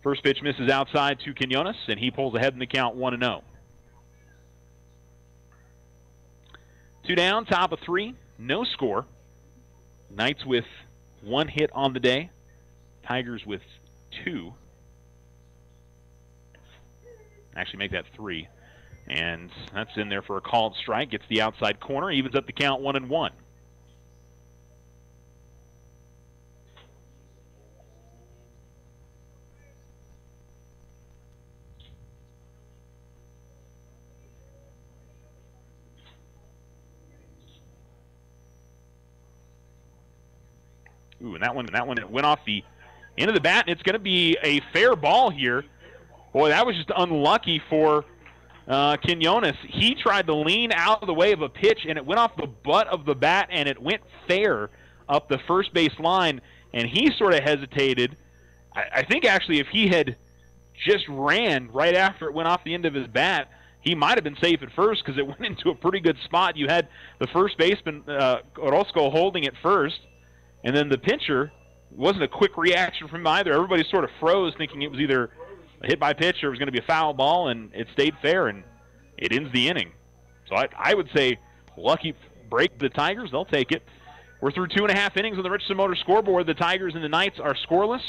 First pitch misses outside to Quinones, and he pulls ahead in the count 1-0. 2 down, top of 3, no score. Knights with 1 hit on the day. Tigers with 2. Actually make that 3. And that's in there for a called strike. Gets the outside corner, evens up the count 1-1. Ooh, and that one it went off the end of the bat, and it's going to be a fair ball here. Boy, that was just unlucky for Quinones. He tried to lean out of the way of a pitch, and it went off the butt of the bat, and it went fair up the first base line, and he sort of hesitated. I think actually if he had just ran right after it went off the end of his bat, he might have been safe at first because it went into a pretty good spot. You had the first baseman, Orozco, holding it first, and then the pitcher, wasn't a quick reaction from him either. Everybody sort of froze, thinking it was either a hit by pitch or it was going to be a foul ball, and it stayed fair, and it ends the inning. So I would say lucky break the Tigers. They'll take it. We're through 2.5 innings on the Richardson Motor scoreboard. The Tigers and the Knights are scoreless,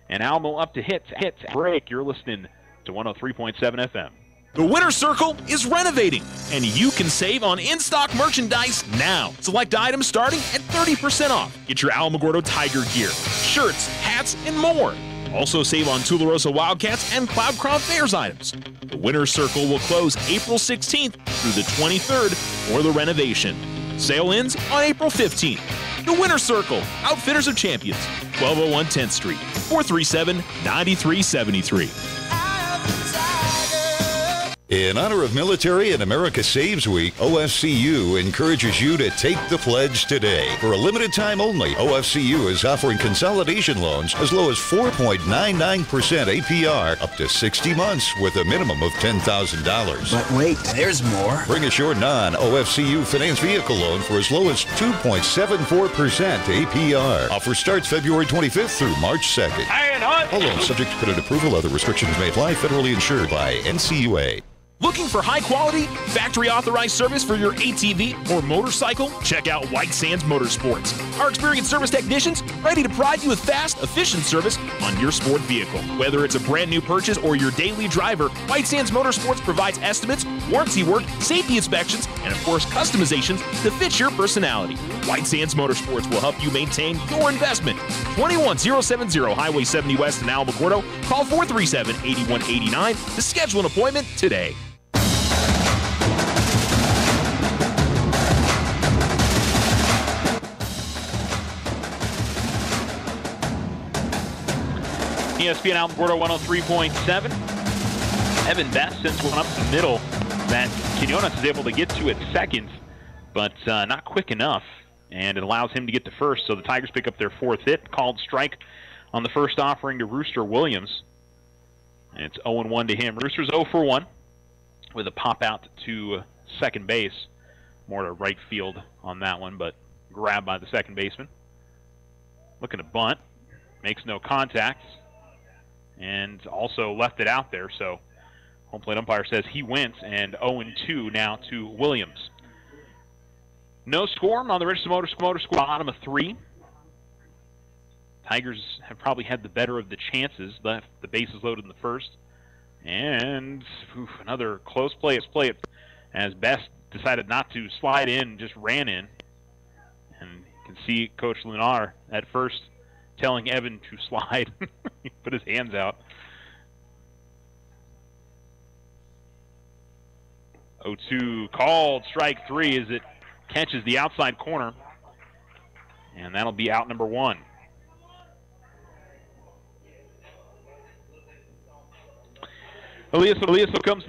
and Alamo up to hit break. You're listening to 103.7 FM. The Winner's Circle is renovating, and you can save on in-stock merchandise now. Select items starting at 30% off. Get your Alamogordo Tiger gear, shirts, hats, and more. Also save on Tularosa Wildcats and Cloud Crown Bears items. The Winner's Circle will close April 16th through the 23rd for the renovation. Sale ends on April 15th. The Winner's Circle, Outfitters of Champions, 1201 10th Street, 437-9373. In honor of Military and America Saves Week, OFCU encourages you to take the pledge today. For a limited time only, OFCU is offering consolidation loans as low as 4.99% APR up to 60 months with a minimum of $10,000. But wait, there's more. Bring us your non-OFCU finance vehicle loan for as low as 2.74% APR. Offer starts February 25th through March 2nd. All loans subject to credit approval. Other restrictions may apply. Federally insured by NCUA. Looking for high-quality, factory-authorized service for your ATV or motorcycle? Check out White Sands Motorsports. Our experienced service technicians ready to provide you with fast, efficient service on your sport vehicle. Whether it's a brand new purchase or your daily driver, White Sands Motorsports provides estimates, warranty work, safety inspections, and of course customizations to fit your personality. White Sands Motorsports will help you maintain your investment. 21070 Highway 70 West in Alamogordo. Call 437-8189 to schedule an appointment today. ESPN Alamogordo 103.7. Evan Best sends one up the middle that Quinones is able to get to at second, but not quick enough, and it allows him to get to first. So the Tigers pick up their fourth hit, called strike on the first offering to Rooster Williams. And it's 0-1 to him. Rooster's 0 for 1 with a pop out to second base. More to right field on that one, but grabbed by the second baseman. Looking to bunt. Makes no contact. And also left it out there, so home plate umpire says he wins, and 0-2 now to Williams. No score on the Richardson Motor score, bottom of 3. Tigers have probably had the better of the chances, left the bases loaded in the first. And another close play as Best decided not to slide in, just ran in. And you can see Coach Lunar at first telling Evan to slide. He put his hands out. 0-2 called strike 3 as it catches the outside corner. And that'll be out number 1. Elias comes.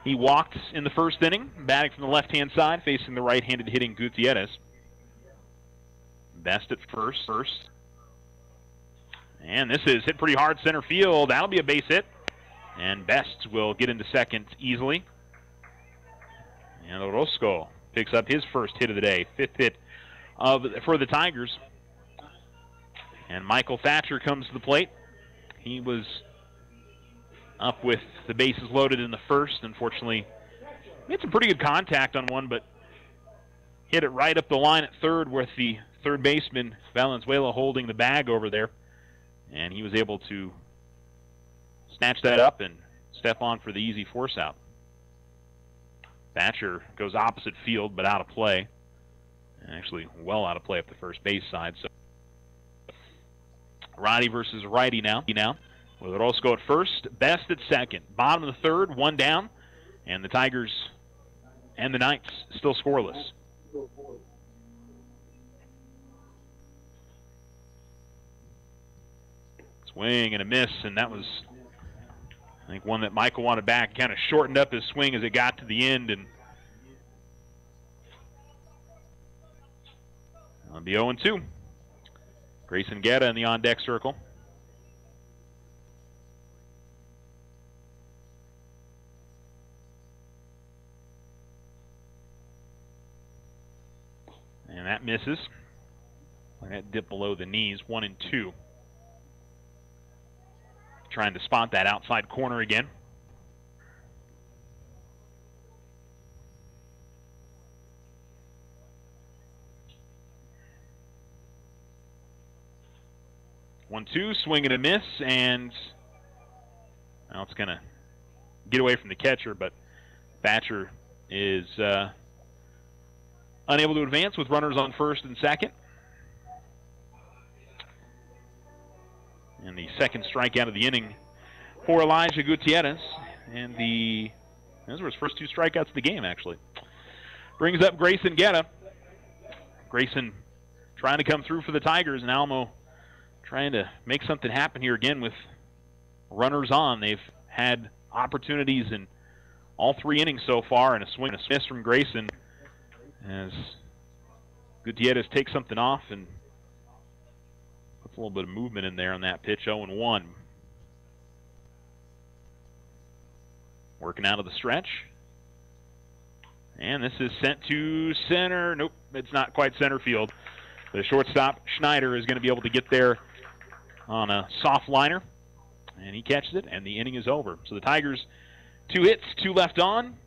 He walked in the first inning, batting from the left-hand side, facing the right-handed hitting Gutierrez. Best at first. And this is hit pretty hard center field. That'll be a base hit. And Best will get into second easily. And Orozco picks up his first hit of the day, 5th hit for the Tigers. And Michael Thatcher comes to the plate. He was up with the bases loaded in the first. Unfortunately, he had some pretty good contact on one, but hit it right up the line at third with the third baseman Valenzuela holding the bag over there. And he was able to snatch that up and step on for the easy force out. Thatcher goes opposite field, but out of play. Actually, well out of play up the first base side. So, righty versus righty now. With Orozco at first, Best at second. Bottom of the third, 1 down. And the Tigers and the Knights still scoreless. Swing and a miss, and that was, I think, one that Michael wanted back. Kind of shortened up his swing as it got to the end, and it'll be 0-2. Grayson Guerra in the on-deck circle. that misses. That dip below the knees, 1-2. Trying to spot that outside corner again. One, two, swing and a miss, and now it's going to get away from the catcher, but Thatcher is unable to advance with runners on first and second. And the second strikeout of the inning for Elijah Gutierrez, and those were his first 2 strikeouts of the game, actually. Brings up Grayson Guerra. Grayson trying to come through for the Tigers, and Alamo trying to make something happen here again with runners on. They've had opportunities in all 3 innings so far, and a swing and a miss from Grayson as Gutierrez takes something off and puts a little bit of movement in there on that pitch. 0-1. Working out of the stretch. And this is sent to center. Nope, it's not quite center field. The shortstop, Schneider, is going to be able to get there on a soft liner, and he catches it, and the inning is over. So the Tigers, 2 hits, 2 left on,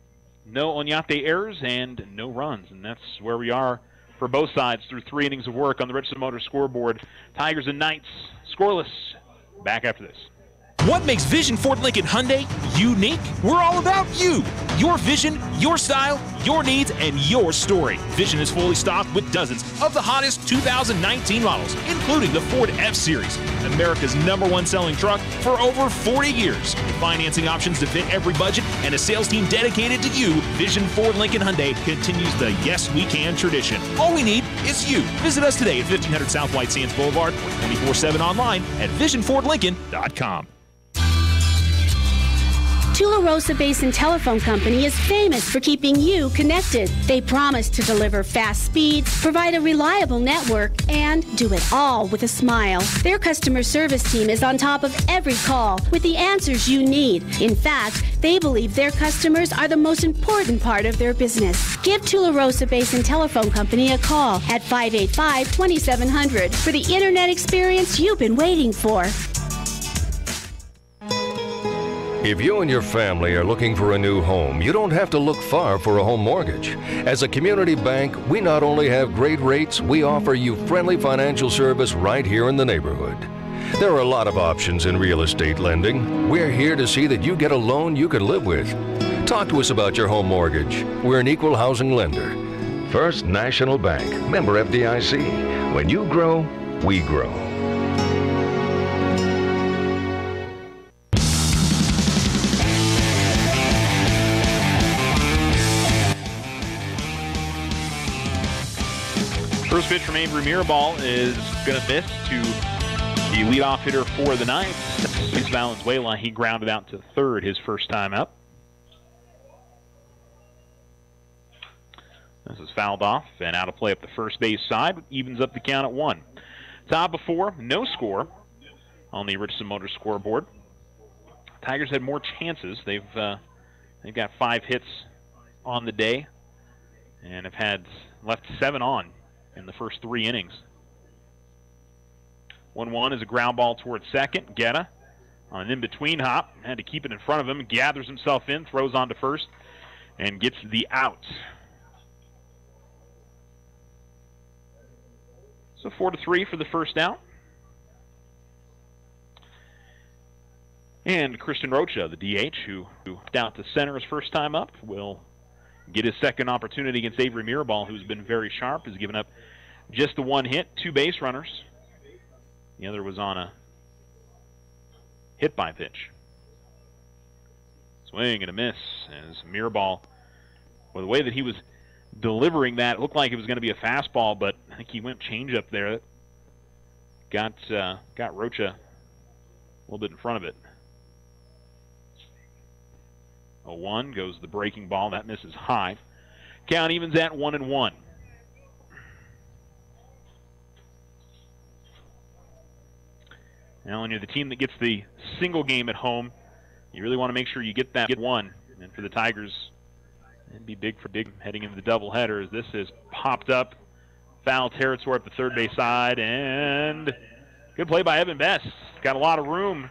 no Onate errors, and no runs, and that's where we are for both sides through 3 innings of work on the Richardson Motors scoreboard. Tigers and Knights scoreless. Back after this. What makes Vision Ford Lincoln Hyundai unique? We're all about you. Your vision, your style, your needs, and your story. Vision is fully stocked with dozens of the hottest 2019 models, including the Ford F-Series, America's #1 selling truck for over 40 years. With financing options to fit every budget and a sales team dedicated to you, Vision Ford Lincoln Hyundai continues the Yes We Can tradition. All we need is you. Visit us today at 1500 South White Sands Boulevard or 24/7 online at visionfordlincoln.com. Tularosa Basin Telephone Company is famous for keeping you connected. They promise to deliver fast speeds, provide a reliable network, and do it all with a smile. Their customer service team is on top of every call with the answers you need. In fact, they believe their customers are the most important part of their business. Give Tularosa Basin Telephone Company a call at 585-2700 for the internet experience you've been waiting for. If you and your family are looking for a new home, you don't have to look far for a home mortgage. As a community bank, we not only have great rates, we offer you friendly financial service right here in the neighborhood. There are a lot of options in real estate lending. We're here to see that you get a loan you can live with. Talk to us about your home mortgage. We're an equal housing lender. First National Bank, member FDIC. When you grow, we grow. First pitch from Avery Mirabal is going to miss to the leadoff hitter for the Knights. Luis Valenzuela, he grounded out to third his first time up. This is fouled off and out of play up the first base side. Evens up the count at 1. Top of 4, no score on the Richardson Motors scoreboard. Tigers had more chances. They've got 5 hits on the day and have had left 7 on in the first 3 innings. 1-1 is a ground ball towards second. Guerra on an in-between hop. Had to keep it in front of him. Gathers himself in, throws on to first, and gets the out. So 4-3 for the first out. And Christian Rocha, the DH, who down to center his first time up, will get his second opportunity against Avery Mirabal, who's been very sharp, has given up just the 1 hit, 2 base runners. The other was on a hit by pitch. Swing and a miss as Mirabal, well, the way that he was delivering that, it looked like it was going to be a fastball, but I think he went changeup there. Got Rocha a little bit in front of it. 0-1 goes the breaking ball. That misses high. Count evens at 1-1. Now, when you're the team that gets the single game at home, you really want to make sure you get that one. And for the Tigers, it'd be big for big heading into the doubleheader as this is popped up, foul territory up the third base side, and good play by Evan Best. Got a lot of room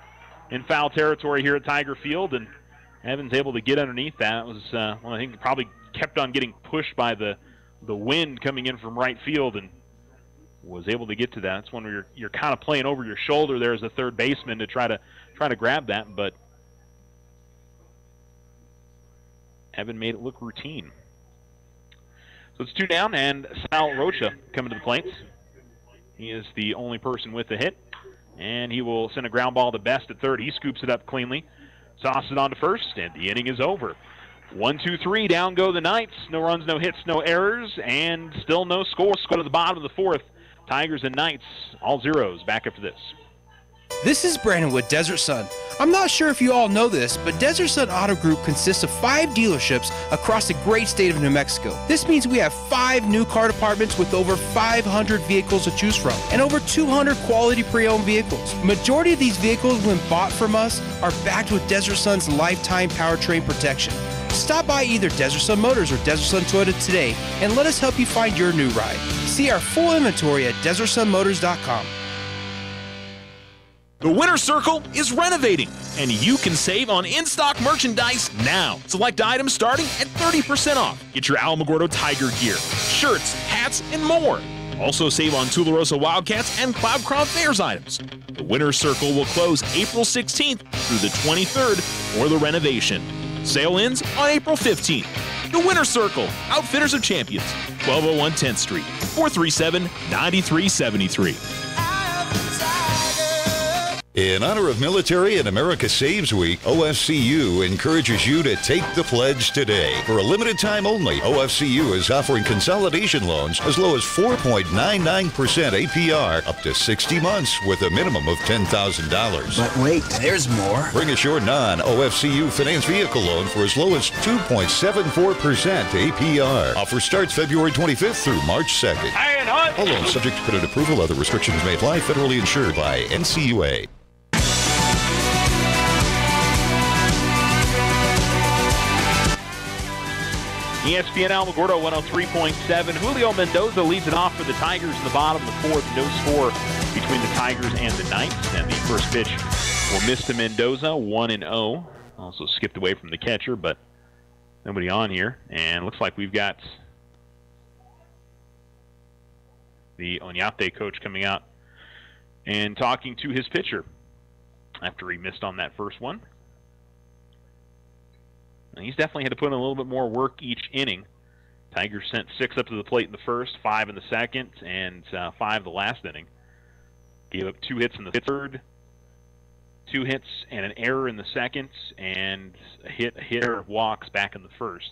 in foul territory here at Tiger Field, and Evan's able to get underneath that. It was, I think probably kept on getting pushed by the wind coming in from right field, and was able to get to that. It's one where you're kind of playing over your shoulder there as a third baseman to try to grab that, but Evan made it look routine. So it's 2 down, and Sal Rocha coming to the plate. He is the only person with the hit, and he will send a ground ball to Best at third. He scoops it up cleanly, tosses it on to first, and the inning is over. 1, 2, 3, down go the Knights. No runs, no hits, no errors, and still no score. Score to the bottom of the fourth. Tigers and Knights, all zeros. Back after this. This is Brandon with Desert Sun. I'm not sure if you all know this, but Desert Sun Auto Group consists of 5 dealerships across the great state of New Mexico. This means we have 5 new car departments with over 500 vehicles to choose from and over 200 quality pre-owned vehicles. Majority of these vehicles, when bought from us, are backed with Desert Sun's lifetime powertrain protection. Stop by either Desert Sun Motors or Desert Sun Toyota today and let us help you find your new ride. See our full inventory at DesertSunMotors.com. The Winter Circle is renovating, and you can save on in-stock merchandise now. Select items starting at 30% off. Get your Alamogordo Tiger gear, shirts, hats, and more. Also save on Tularosa Wildcats and Cloud Crown Fairs items. The Winter Circle will close April 16th through the 23rd for the renovation. Sale ends on April 15th. The Winter Circle, Outfitters of Champions, 1201 10th Street, 437-9373. In honor of Military and America Saves Week, OFCU encourages you to take the pledge today. For a limited time only, OFCU is offering consolidation loans as low as 4.99% APR up to 60 months with a minimum of $10,000. But wait, there's more. Bring us your non-OFCU finance vehicle loan for as low as 2.74% APR. Offer starts February 25th through March 2nd. All loans subject to credit approval. Other restrictions may apply. Federally insured by NCUA. ESPN Alamogordo 103.7. Julio Mendoza leads it off for the Tigers in the bottom of the fourth. No score between the Tigers and the Knights. And the first pitch will miss to Mendoza, 1-0. Also skipped away from the catcher, but nobody on here. And looks like we've got the Onate coach coming out and talking to his pitcher after he missed on that first one. He's definitely had to put in a little bit more work each inning. Tigers sent 6 up to the plate in the first, 5 in the second, and 5 the last inning. Gave up 2 hits in the third, 2 hits and an error in the second, and a hitter walks back in the first.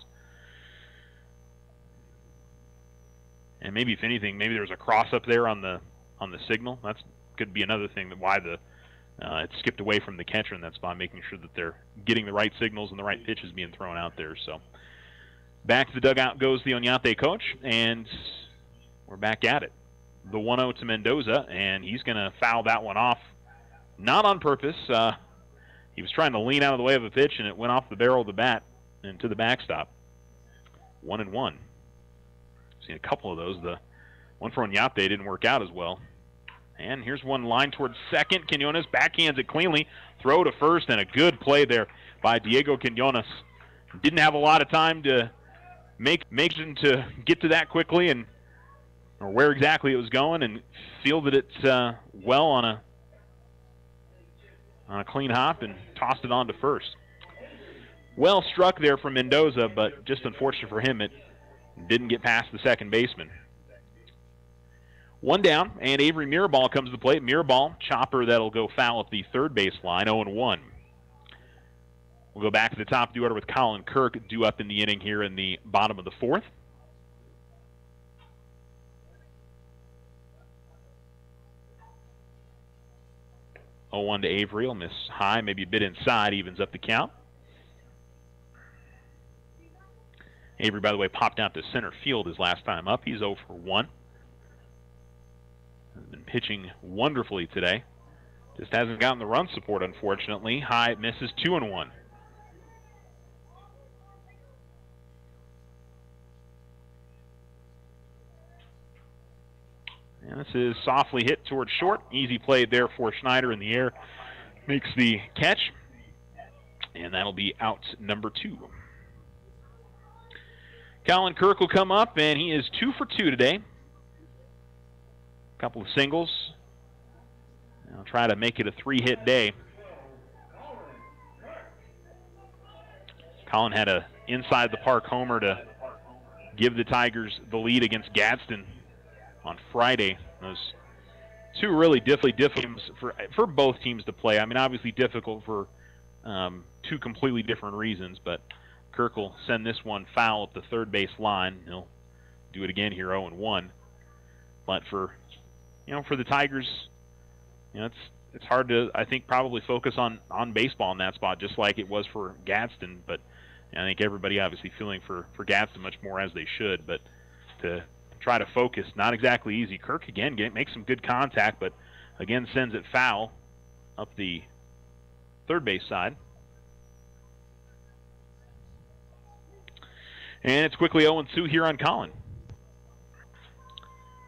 And maybe, if anything, maybe there was a cross up there on the signal. That could be another thing that why it skipped away from the catcher in that spot, making sure that they're getting the right signals and the right pitches being thrown out there. So back to the dugout goes the Onate coach, and we're back at it. The 1-0 to Mendoza, and he's going to foul that one off, not on purpose. He was trying to lean out of the way of a pitch, and it went off the barrel of the bat and to the backstop. 1-1. Seen a couple of those. The one for Onate didn't work out as well. And here's one line towards second. Quinones backhands it cleanly. Throw to first, and a good play there by Diego Quinones. Didn't have a lot of time to make to get to that quickly or where exactly it was going, and fielded it well on a clean hop and tossed it on to first. Well struck there from Mendoza, but just unfortunate for him, it didn't get past the second baseman. 1 down, and Avery Mirabal comes to the plate. Mirabal, chopper that'll go foul at the third base line, 0-1. We'll go back to the top of the order with Colin Kirk due up in the inning here in the bottom of the fourth. Oh, 1 to Avery. Will miss high, maybe a bit inside, evens up the count. Avery, by the way, popped out to center field his last time up. He's 0 for 1. Has been pitching wonderfully today. Just hasn't gotten the run support, unfortunately. High misses, 2-1. And this is softly hit towards short. Easy play there for Schneider in the air. Makes the catch. And that'll be out number 2. Colin Kirk will come up, and he is 2 for 2 today. A couple of singles. I'll try to make it a 3-hit day. Colin had a inside the park homer to give the Tigers the lead against Gadsden on Friday. Those two really difficult games for both teams to play. I mean, obviously difficult for two completely different reasons, but Kirk will send this one foul at the third base line. He'll do it again here, 0-1. But for the Tigers, it's hard to, I think, probably focus on baseball in that spot, just like it was for Gadsden. But I think everybody obviously feeling for Gadsden much more, as they should. But to try to focus, not exactly easy. Kirk again makes some good contact, but again sends it foul up the third base side. And it's quickly 0-2 here on Colin.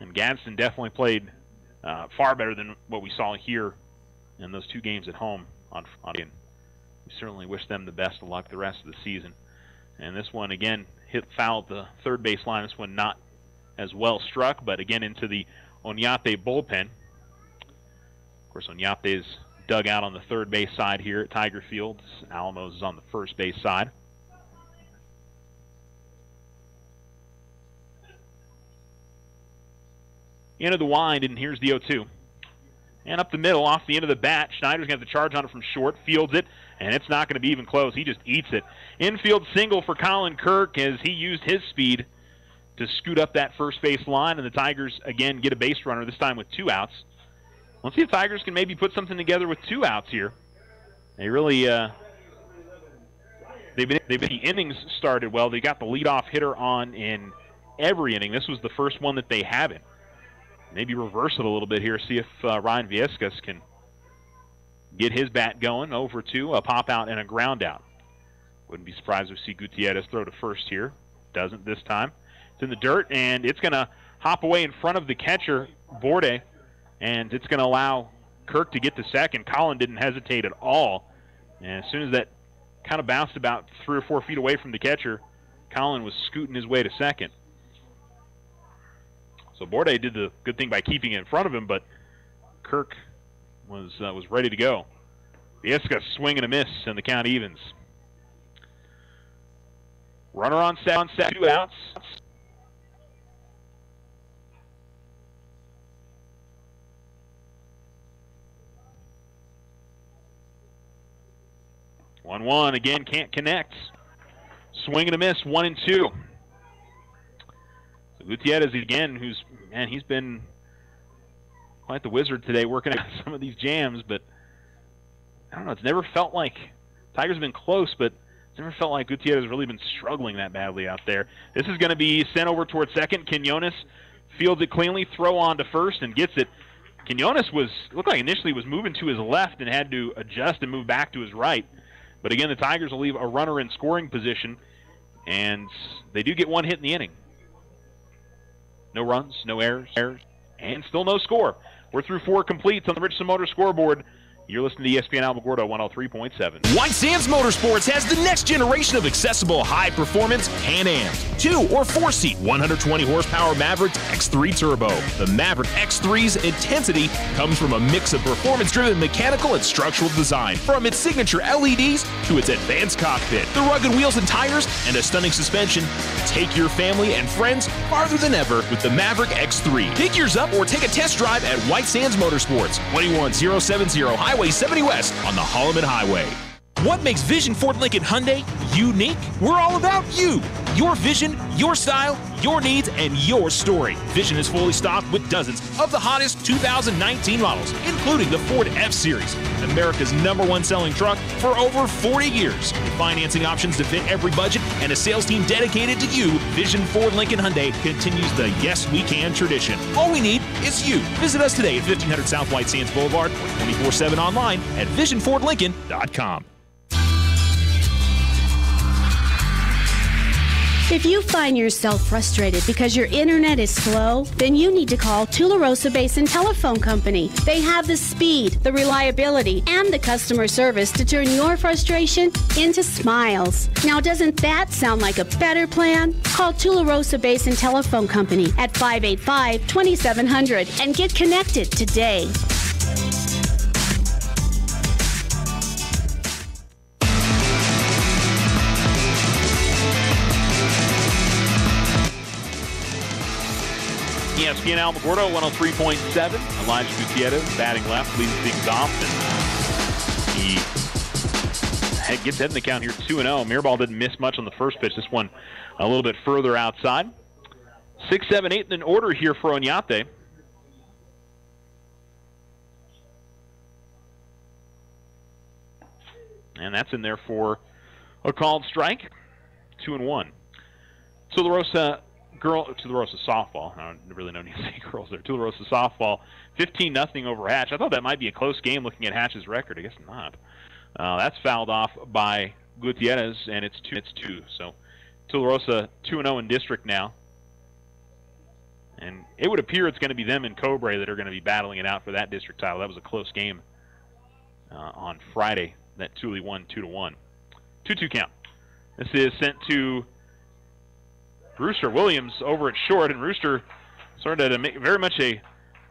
And Gadsden definitely played far better than what we saw here in those 2 games at home on Friday. We certainly wish them the best of luck the rest of the season. And this one, again, hit foul at the third base line. This one not as well struck, but again into the Onate bullpen. Of course, Onate's dug out on the third base side here at Tiger Field. Alamos is on the first base side. Into the wind, and here's the 0-2. And up the middle, off the end of the bat, Schneider's going to have to charge on it from short, fields it, and it's not going to be even close. He just eats it. Infield single for Colin Kirk as he used his speed to scoot up that first base line, and the Tigers, again, get a base runner, this time with 2 outs. Let's see if Tigers can maybe put something together with 2 outs here. They really, the innings started well. They got the leadoff hitter on in every inning. This was the first one that they haven't. Maybe reverse it a little bit here, see if Ryan Viescas can get his bat going. 0-2, a pop out and a ground out. Wouldn't be surprised to see Gutierrez throw to first here. Doesn't this time. It's in the dirt, and it's going to hop away in front of the catcher, Borde, and it's going to allow Kirk to get to second. Colin didn't hesitate at all. And as soon as that kind of bounced about 3 or 4 feet away from the catcher, Colin was scooting his way to second. So Borde did the good thing by keeping it in front of him, but Kirk was ready to go. Viescas swing and a miss, and the count evens. Runner on set, 2 outs. One again, can't connect. Swing and a miss, 1-2. Gutierrez again, he's been quite the wizard today working out some of these jams, but I don't know, it's never felt like Tigers have been close, but it's never felt like Gutierrez has really been struggling that badly out there. This is going to be sent over towards second. Quinones fields it cleanly, throw on to first, and gets it. Quinones looked like initially was moving to his left and had to adjust and move back to his right. But again, the Tigers will leave a runner in scoring position, and they do get 1 hit in the inning. No runs, no errors, and still no score. We're through 4 completes on the Richardson Motor scoreboard. You're listening to ESPN Alamogordo 103.7. White Sands Motorsports has the next generation of accessible high-performance Can-Ams. 2 or 4-seat, 120-horsepower Maverick X3 Turbo. The Maverick X3's intensity comes from a mix of performance-driven mechanical and structural design. From its signature LEDs to its advanced cockpit, the rugged wheels and tires, and a stunning suspension. Take your family and friends farther than ever with the Maverick X3. Pick yours up or take a test drive at White Sands Motorsports, 21070 Highway 70 West on the Holloman Highway. What makes Vision Ford Lincoln Hyundai unique? We're all about you. Your vision, your style, your needs, and your story. Vision is fully stocked with dozens of the hottest 2019 models, including the Ford F-Series, America's #1 selling truck for over 40 years. With financing options to fit every budget and a sales team dedicated to you, Vision Ford Lincoln Hyundai continues the Yes We Can tradition. All we need is you. Visit us today at 1500 South White Sands Boulevard or 24/7 online at visionfordlincoln.com. If you find yourself frustrated because your internet is slow, then you need to call Tularosa Basin Telephone Company. They have the speed, the reliability, and the customer service to turn your frustration into smiles. Now, doesn't that sound like a better plan? Call Tularosa Basin Telephone Company at 585-2700 and get connected today. ESPN Alamogordo 103.7. Elijah Gutierrez batting left, leading things off. And he gets ahead in the count here 2-0. Mirabal didn't miss much on the first pitch. This one a little bit further outside. 6, 7, 8 in order here for Onate. And that's in there for a called strike. 2-1. Tularosa softball. I don't really know any girls there. Tularosa softball, 15-0 over Hatch. I thought that might be a close game looking at Hatch's record. I guess not. That's fouled off by Gutierrez, and it's 2. So Tularosa 2-0 in district now. And it would appear it's going to be them and Cobre that are going to be battling it out for that district title. That was a close game on Friday. That Thule won 2-1. 2-2 count. This is sent to Rooster Williams over at short, and Rooster sort of very much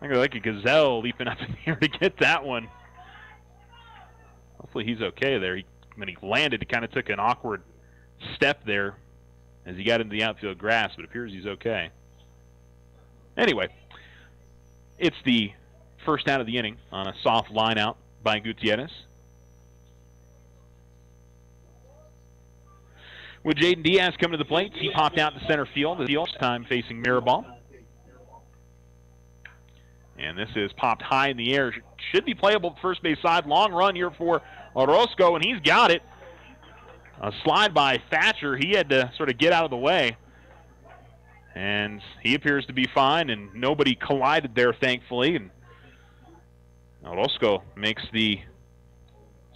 like a gazelle leaping up in the air to get that one. Hopefully he's okay there. When he landed, he kind of took an awkward step there as he got into the outfield grass, but it appears he's okay. Anyway, it's the first out of the inning on a soft line out by Gutierrez. With Jaden Diaz coming to the plate, he popped out to center field this time facing Mirabal. And this is popped high in the air. Should be playable at first base side. Long run here for Orozco, and he's got it. A slide by Thatcher. He had to sort of get out of the way. And he appears to be fine, and nobody collided there, thankfully. And Orozco makes the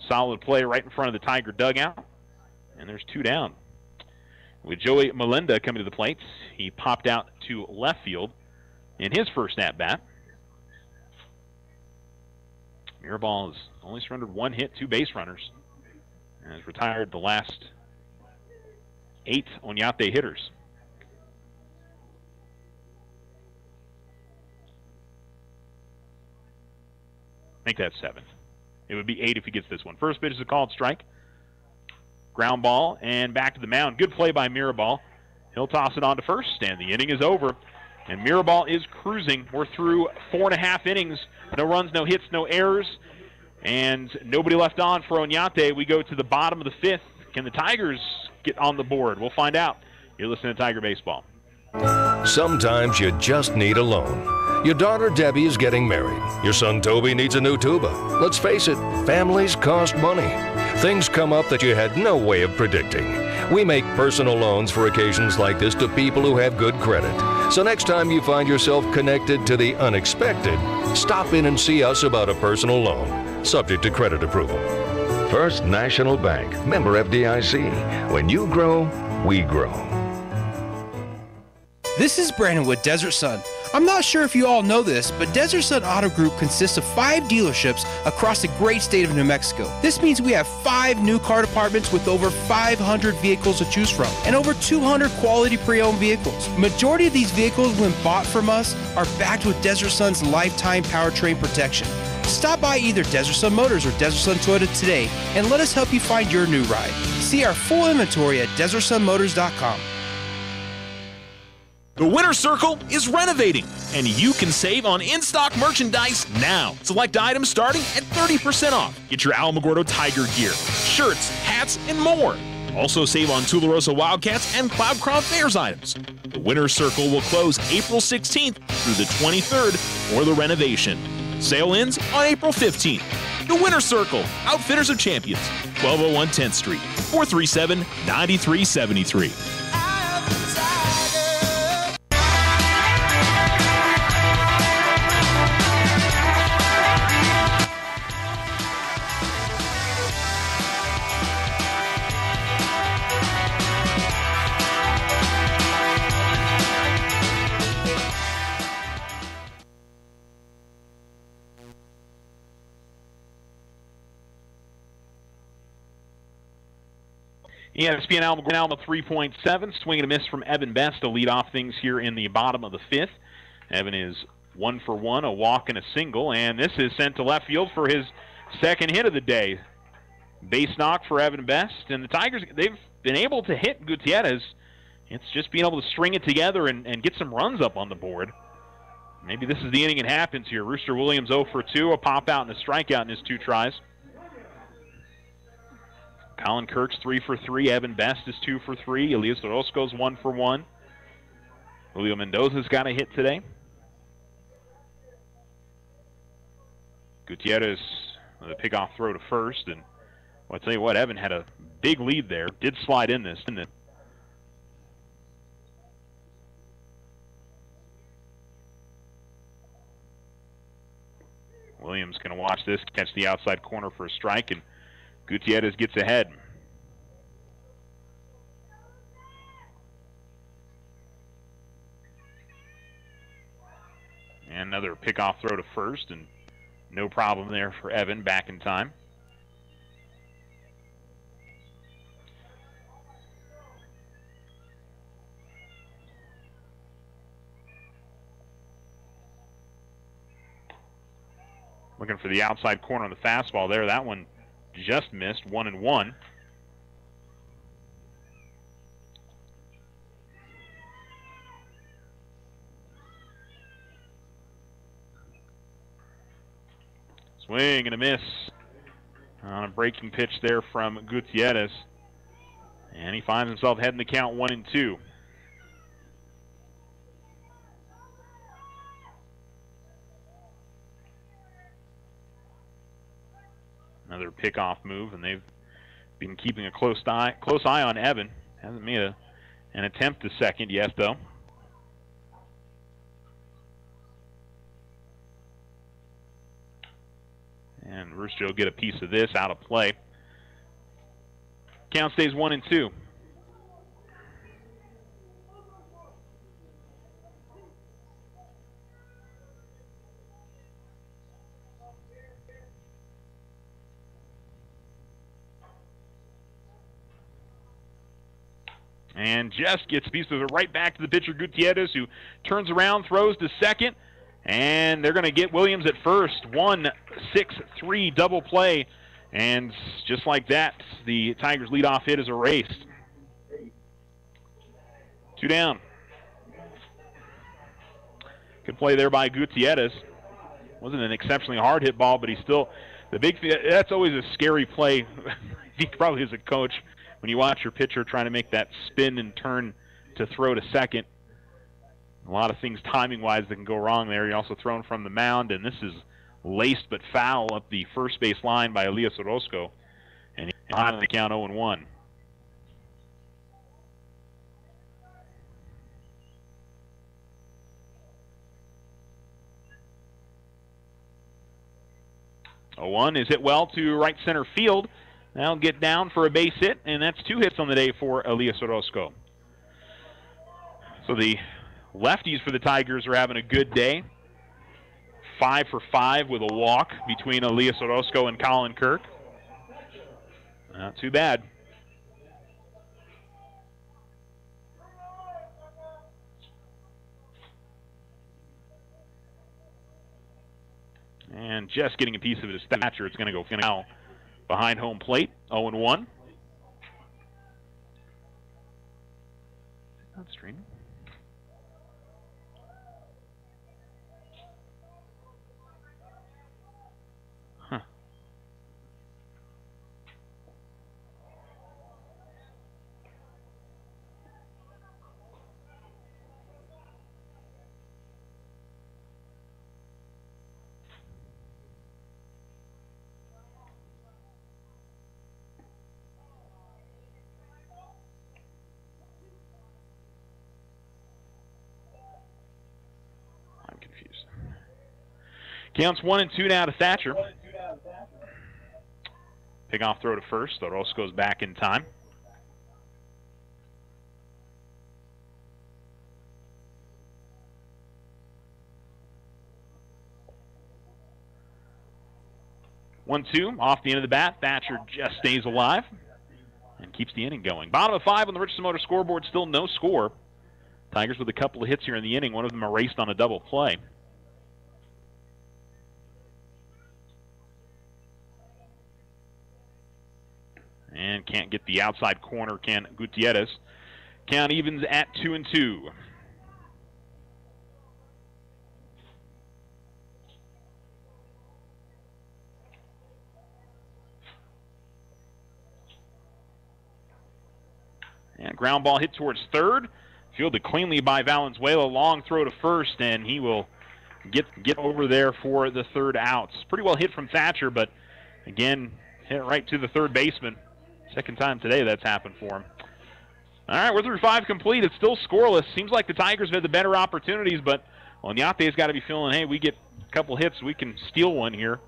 solid play right in front of the Tiger dugout. And there's 2 down. With Joey Melinda coming to the plate, he popped out to left field in his first at-bat. Mirabal has only surrendered 1 hit, 2 base runners, and has retired the last 8 Onate hitters. Make that 7. It would be 8 if he gets this one. First pitch is a called strike. Ground ball and back to the mound. Good play by Mirabal. He'll toss it on to first, and the inning is over. And Mirabal is cruising. We're through 4.5 innings. No runs, no hits, no errors, and nobody left on for Onate. We go to the bottom of the 5th. Can the Tigers get on the board? We'll find out. You're listening to Tiger Baseball. Sometimes you just need a loan. Your daughter Debbie is getting married. Your son Toby needs a new tuba. Let's face it, families cost money. Things come up that you had no way of predicting. We make personal loans for occasions like this to people who have good credit. So next time you find yourself connected to the unexpected, stop in and see us about a personal loan, subject to credit approval. First National Bank, member FDIC. When you grow, we grow. This is Brandon with Desert Sun. I'm not sure if you all know this, but Desert Sun Auto Group consists of 5 dealerships across the great state of New Mexico. This means we have 5 new car departments with over 500 vehicles to choose from and over 200 quality pre-owned vehicles. Majority of these vehicles, when bought from us, are backed with Desert Sun's lifetime powertrain protection. Stop by either Desert Sun Motors or Desert Sun Toyota today and let us help you find your new ride. See our full inventory at DesertSunMotors.com. The Winner's Circle is renovating, and you can save on in-stock merchandise now. Select items starting at 30% off. Get your Alamogordo Tiger gear, shirts, hats, and more. Also save on Tularosa Wildcats and Cloud Crown Bears items. The Winner's Circle will close April 16th through the 23rd for the renovation. Sale ends on April 15th. The Winner's Circle, Outfitters of Champions, 1201 10th Street, 437-9373. ESPN Alamogordo 3.7. Swing and a miss from Evan Best to lead off things here in the bottom of the fifth. Evan is 1 for 1, a walk and a single, and this is sent to left field for his second hit of the day. Base knock for Evan Best, and the Tigers, they've been able to hit Gutierrez. It's just being able to string it together and get some runs up on the board. Maybe this is the inning it happens here. Rooster Williams 0 for 2, a pop out and a strikeout in his 2 tries. Colin Kirk's 3 for 3. Evan Best is 2 for 3. Elias Orozco's 1 for 1. Julio Mendoza's got a hit today. Gutierrez with a pickoff throw to first. And well, I'll tell you what, Evan had a big lead there. Did slide in this, didn't it? Williams going to watch this, catch the outside corner for a strike, and Gutierrez gets ahead. And another pickoff throw to first, and no problem there for Evan, back in time. Looking for the outside corner on the fastball there. That one just missed, 1-1. Swing and a miss on a breaking pitch there from Gutierrez. And he finds himself heading the count 1-2. Another pickoff move, and they've been keeping a close eye on Evan. Hasn't made an attempt to second yet, though. And Rooster will get a piece of this out of play. Count stays 1-2. And just gets a piece of it right back to the pitcher, Gutierrez, who turns around, throws to second, and they're going to get Williams at first. 1-6-3 double play, and just like that, the Tigers' leadoff hit is erased. 2 down. Good play there by Gutierrez. Wasn't an exceptionally hard hit ball, but he's still the big. That's always a scary play. He probably as a coach. When you watch your pitcher trying to make that spin and turn to throw to second, a lot of things timing-wise that can go wrong there. You're also thrown from the mound, and this is laced but foul up the first base line by Elias Orozco. And he's on the count 0-1. Is hit well to right center field. That'll get down for a base hit, and that's 2 hits on the day for Elias Orozco. So the lefties for the Tigers are having a good day. 5 for 5 with a walk between Elias Orozco and Colin Kirk. Not too bad. And just getting a piece of his stature, it's going to go foul behind home plate, 0-1. Not streaming. Huh. Counts 1-2 now to Thatcher. Pickoff throw to first. Orozco's back in time. One, two, off the end of the bat. Thatcher just stays alive. and keeps the inning going. Bottom of 5 on the Richardson Motor scoreboard, still no score. Tigers with a couple of hits here in the inning, one of them erased on a double play. And can't get the outside corner, can Gutierrez. Count evens at 2-2. And ground ball hit towards third. Fielded cleanly by Valenzuela. Long throw to first, and he will get over there for the third out. Pretty well hit from Thatcher, but again, hit right to the third baseman. Second time today that's happened for him. All right, we're through 5 complete. It's still scoreless. Seems like the Tigers have had the better opportunities, but Onate's got to be feeling, hey, we get a couple hits, we can steal one here.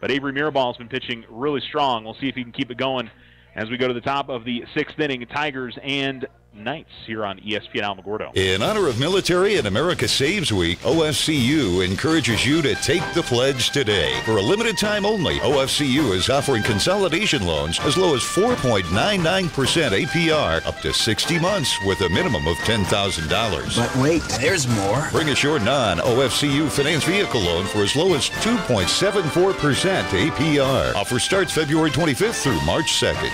But Avery Mirabal has been pitching really strong. We'll see if he can keep it going as we go to the top of the 6th inning. Tigers and Knights here on ESPN Alamogordo. In honor of Military and America Saves Week, OFCU encourages you to take the pledge today. For a limited time only, OFCU is offering consolidation loans as low as 4.99% APR up to 60 months with a minimum of $10,000. But wait, there's more. Bring us your non-OFCU finance vehicle loan for as low as 2.74% APR. Offer starts February 25th through March 2nd.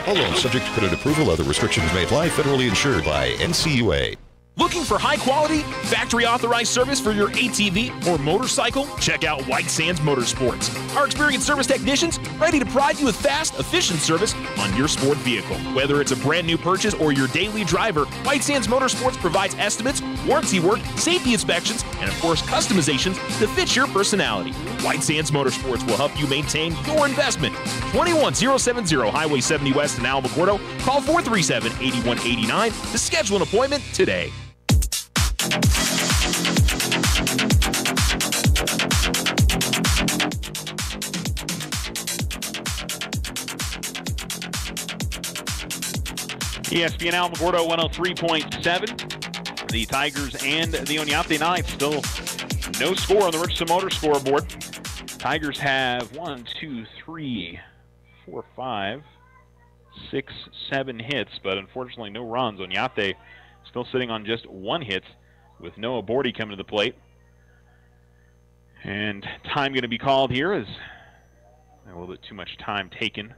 All loans subject to credit approval. Other restrictions may apply. Federally insured by NCUA. Looking for high-quality, factory-authorized service for your ATV or motorcycle? Check out White Sands Motorsports. Our experienced service technicians ready to provide you with fast, efficient service on your sport vehicle. Whether it's a brand new purchase or your daily driver, White Sands Motorsports provides estimates, warranty work, safety inspections, and of course, customizations to fit your personality. White Sands Motorsports will help you maintain your investment. 21070 Highway 70 West in Alamogordo. Call 437-8189 to schedule an appointment today. ESPN Alamogordo 103.7. The Tigers and the Onate Knights still no score on the Richardson Motor scoreboard. Tigers have 1, 2, 3, 4, 5, 6, 7 hits, but unfortunately no runs. Onate still sitting on just 1 hit with Noah Bordy coming to the plate. And time going to be called here is a little bit too much time taken.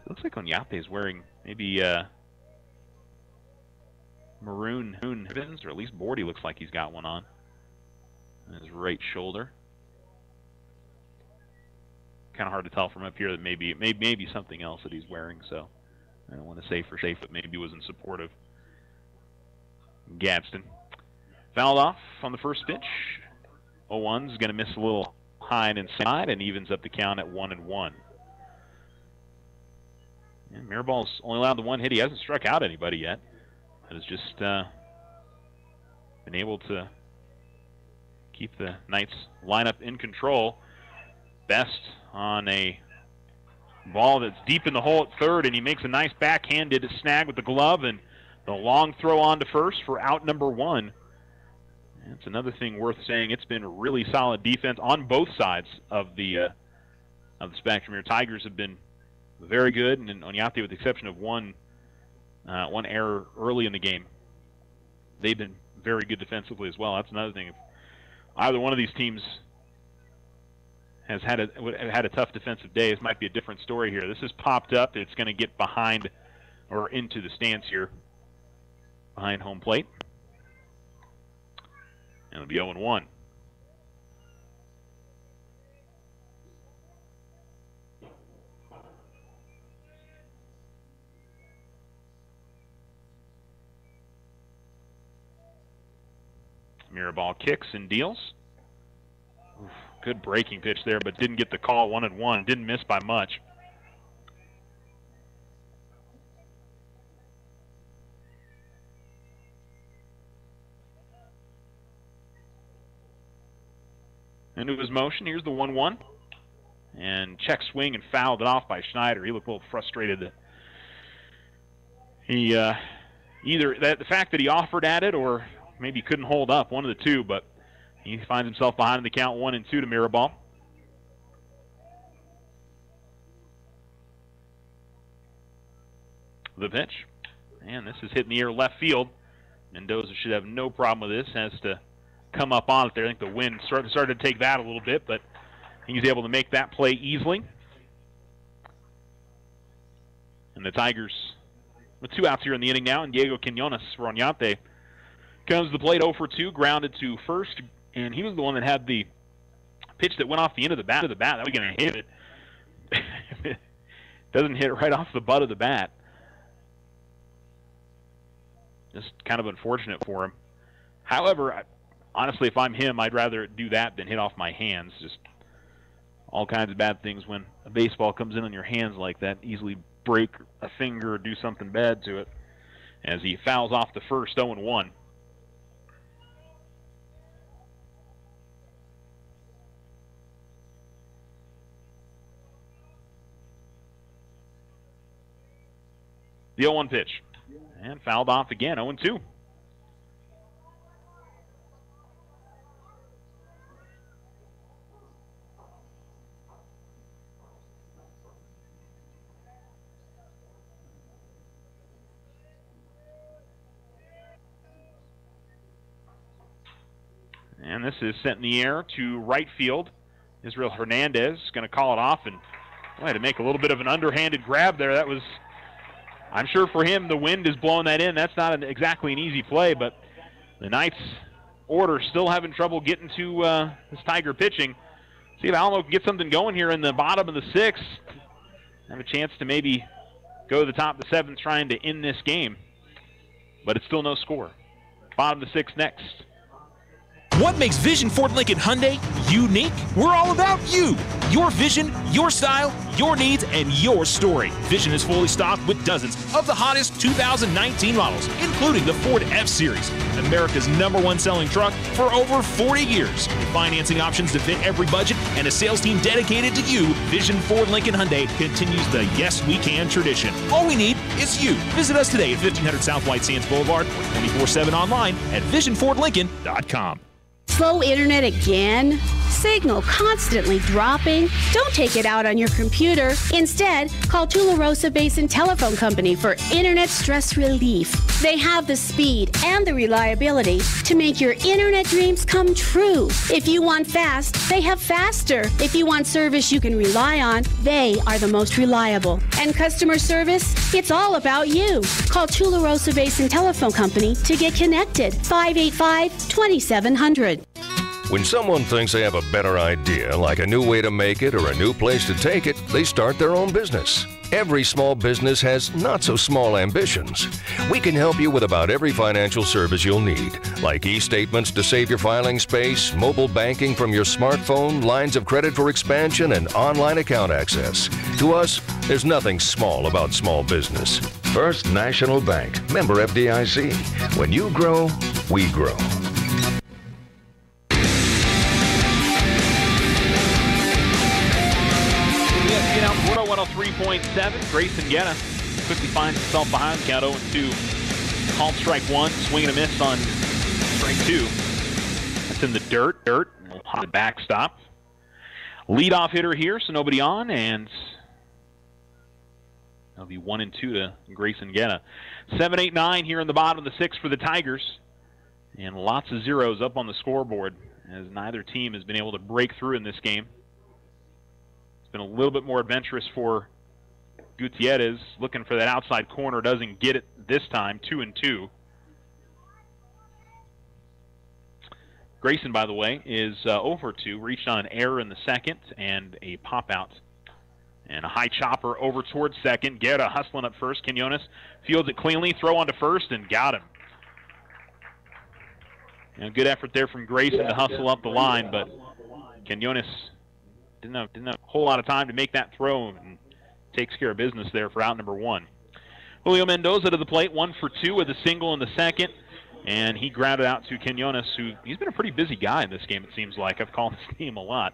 It looks like Onate is wearing maybe maroon ribbons, or at least Bordy looks like he's got one on his right shoulder. Kind of hard to tell from up here that maybe something else that he's wearing, so I don't want to say for safe, but maybe it was in support of Gadsden. Fouled off on the first pitch. 0-1's going to miss a little high and inside and evens up the count at 1-1. And Mirabal's only allowed the 1 hit. He hasn't struck out anybody yet. But has just been able to keep the Knights lineup in control. Best on a ball that's deep in the hole at third, and he makes a nice backhanded snag with the glove, and the long throw on to first for out number 1. That's another thing worth saying. It's been really solid defense on both sides of the spectrum here. Tigers have been very good, and Onate, with the exception of one error early in the game, they've been very good defensively as well. That's another thing. If either one of these teams has had a tough defensive day, this might be a different story here. This has popped up. It's going to get behind or into the stands here, behind home plate. And it'll be 0-1. Mirabal kicks and deals. Oof, good breaking pitch there, but didn't get the call. 1-1. Didn't miss by much. Into his motion. Here's the 1-1. And check swing and fouled it off by Schneider. He looked a little frustrated that he either the fact that he offered at it or maybe couldn't hold up, one of the two, but he finds himself behind in the count 1-2 to Mirabal. The pitch. And this is hitting the air left field. Mendoza should have no problem with this. Has to come up on it there. I think the wind started to take that a little bit, but he's able to make that play easily. And the Tigers with 2 outs here in the inning now, and Diego Quinones for Onate comes to the plate 0 for 2, grounded to first, and he was the one that had the pitch that went off the end of the bat. That was going to hit it. Doesn't hit it right off the butt of the bat. Just kind of unfortunate for him. However, honestly, if I'm him, I'd rather do that than hit off my hands. Just all kinds of bad things when a baseball comes in on your hands like that. Easily break a finger or do something bad to it. As he fouls off the first 0-1. The 0-1 pitch. And fouled off again, 0-2. And this is sent in the air to right field. Israel Hernandez going to call it off, and boy, to make a little bit of an underhanded grab there. That was, I'm sure for him, the wind is blowing that in. That's not exactly an easy play, but the Knights order still having trouble getting to this Tiger pitching. See if Alamo can get something going here in the bottom of the 6th. Have a chance to maybe go to the top of the 7th trying to end this game. But it's still no score. Bottom of the 6th next. What makes Vision Ford Lincoln Hyundai unique? We're all about you. Your vision, your style, your needs, and your story. Vision is fully stocked with dozens of the hottest 2019 models, including the Ford F-Series, America's #1 selling truck for over 40 years. With financing options to fit every budget and a sales team dedicated to you, Vision Ford Lincoln Hyundai continues the Yes We Can tradition. All we need is you. Visit us today at 1500 South White Sands Boulevard or 24/7 online at visionfordlincoln.com. Slow internet again? Signal constantly dropping? Don't take it out on your computer. Instead, call Tularosa Basin Telephone Company for internet stress relief. They have the speed and the reliability to make your internet dreams come true. If you want fast, they have faster. If you want service you can rely on, they are the most reliable. And customer service? It's all about you. Call Tularosa Basin Telephone Company to get connected. 585-2700. When someone thinks they have a better idea, like a new way to make it or a new place to take it, they start their own business. Every small business has not-so-small ambitions. We can help you with about every financial service you'll need, like e-statements to save your filing space, mobile banking from your smartphone, lines of credit for expansion, and online account access. To us, there's nothing small about small business. First National Bank, member FDIC. When you grow, we grow. ESPN out 103.7. Grayson Guetta quickly finds himself behind, count 0-2. Called strike 1, swing and a miss on strike 2. That's in the dirt. On the backstop. Leadoff hitter here, so nobody on, and that'll be 1-2 to Grayson Guetta. 7-8-9 here in the bottom of the 6th for the Tigers, and lots of zeros up on the scoreboard as neither team has been able to break through in this game. It's been a little bit more adventurous for Gutierrez, looking for that outside corner, doesn't get it this time, 2-2. Grayson, by the way, is 0-2, reached on an error in the 2nd and a pop-out. And a high chopper over towards 2nd. Guerra hustling up first. Quinones fields it cleanly, throw onto first, and got him. And good effort there from Grayson to hustle up the line, but Quinones didn't have a whole lot of time to make that throw and takes care of business there for out number 1. Julio Mendoza to the plate, 1 for 2 with a single in the 2nd, and he grounded out to Quinones, who he's been a pretty busy guy in this game, it seems like. I've called this game a lot.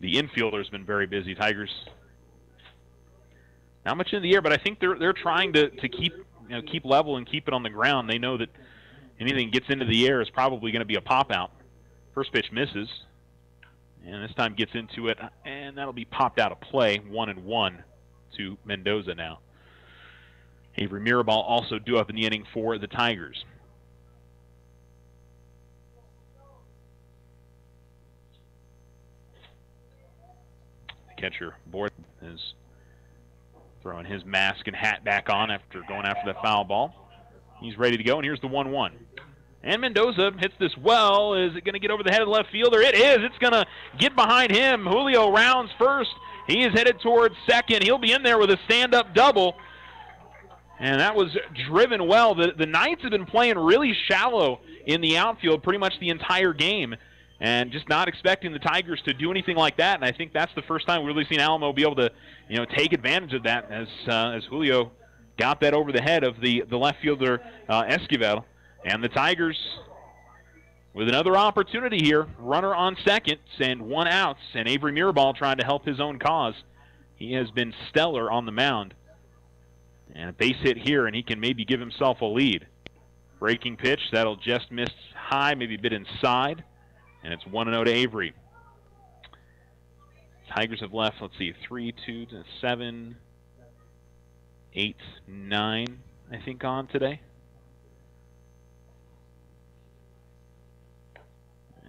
The infielder's been very busy. Tigers not much in the air, but I think they're trying to keep level and keep it on the ground. They know that anything that gets into the air is probably going to be a pop out. First pitch misses, and this time gets into it, and that'll be popped out of play, 1-1. to Mendoza now. Avery Mirabal also due up in the inning for the Tigers. The catcher, Boyd, is throwing his mask and hat back on after going after that foul ball. He's ready to go, and here's the 1-1. And Mendoza hits this well. Is it going to get over the head of the left fielder? It is. It's going to get behind him. Julio rounds first. He is headed towards second. He'll be in there with a stand-up double. And that was driven well. The Knights have been playing really shallow in the outfield pretty much the entire game, and just not expecting the Tigers to do anything like that. And I think that's the first time we've really seen Alamo be able to, take advantage of that as Julio got that over the head of the left fielder Esquivel. And the Tigers with another opportunity here, runner on second and 1 out, and Avery Mirabal trying to help his own cause. He has been stellar on the mound. And a base hit here, and he can maybe give himself a lead. Breaking pitch, that'll just miss high, maybe a bit inside, and it's 1-0 to Avery. Tigers have left, 3, 2, 7, 8, 9, I think, on today.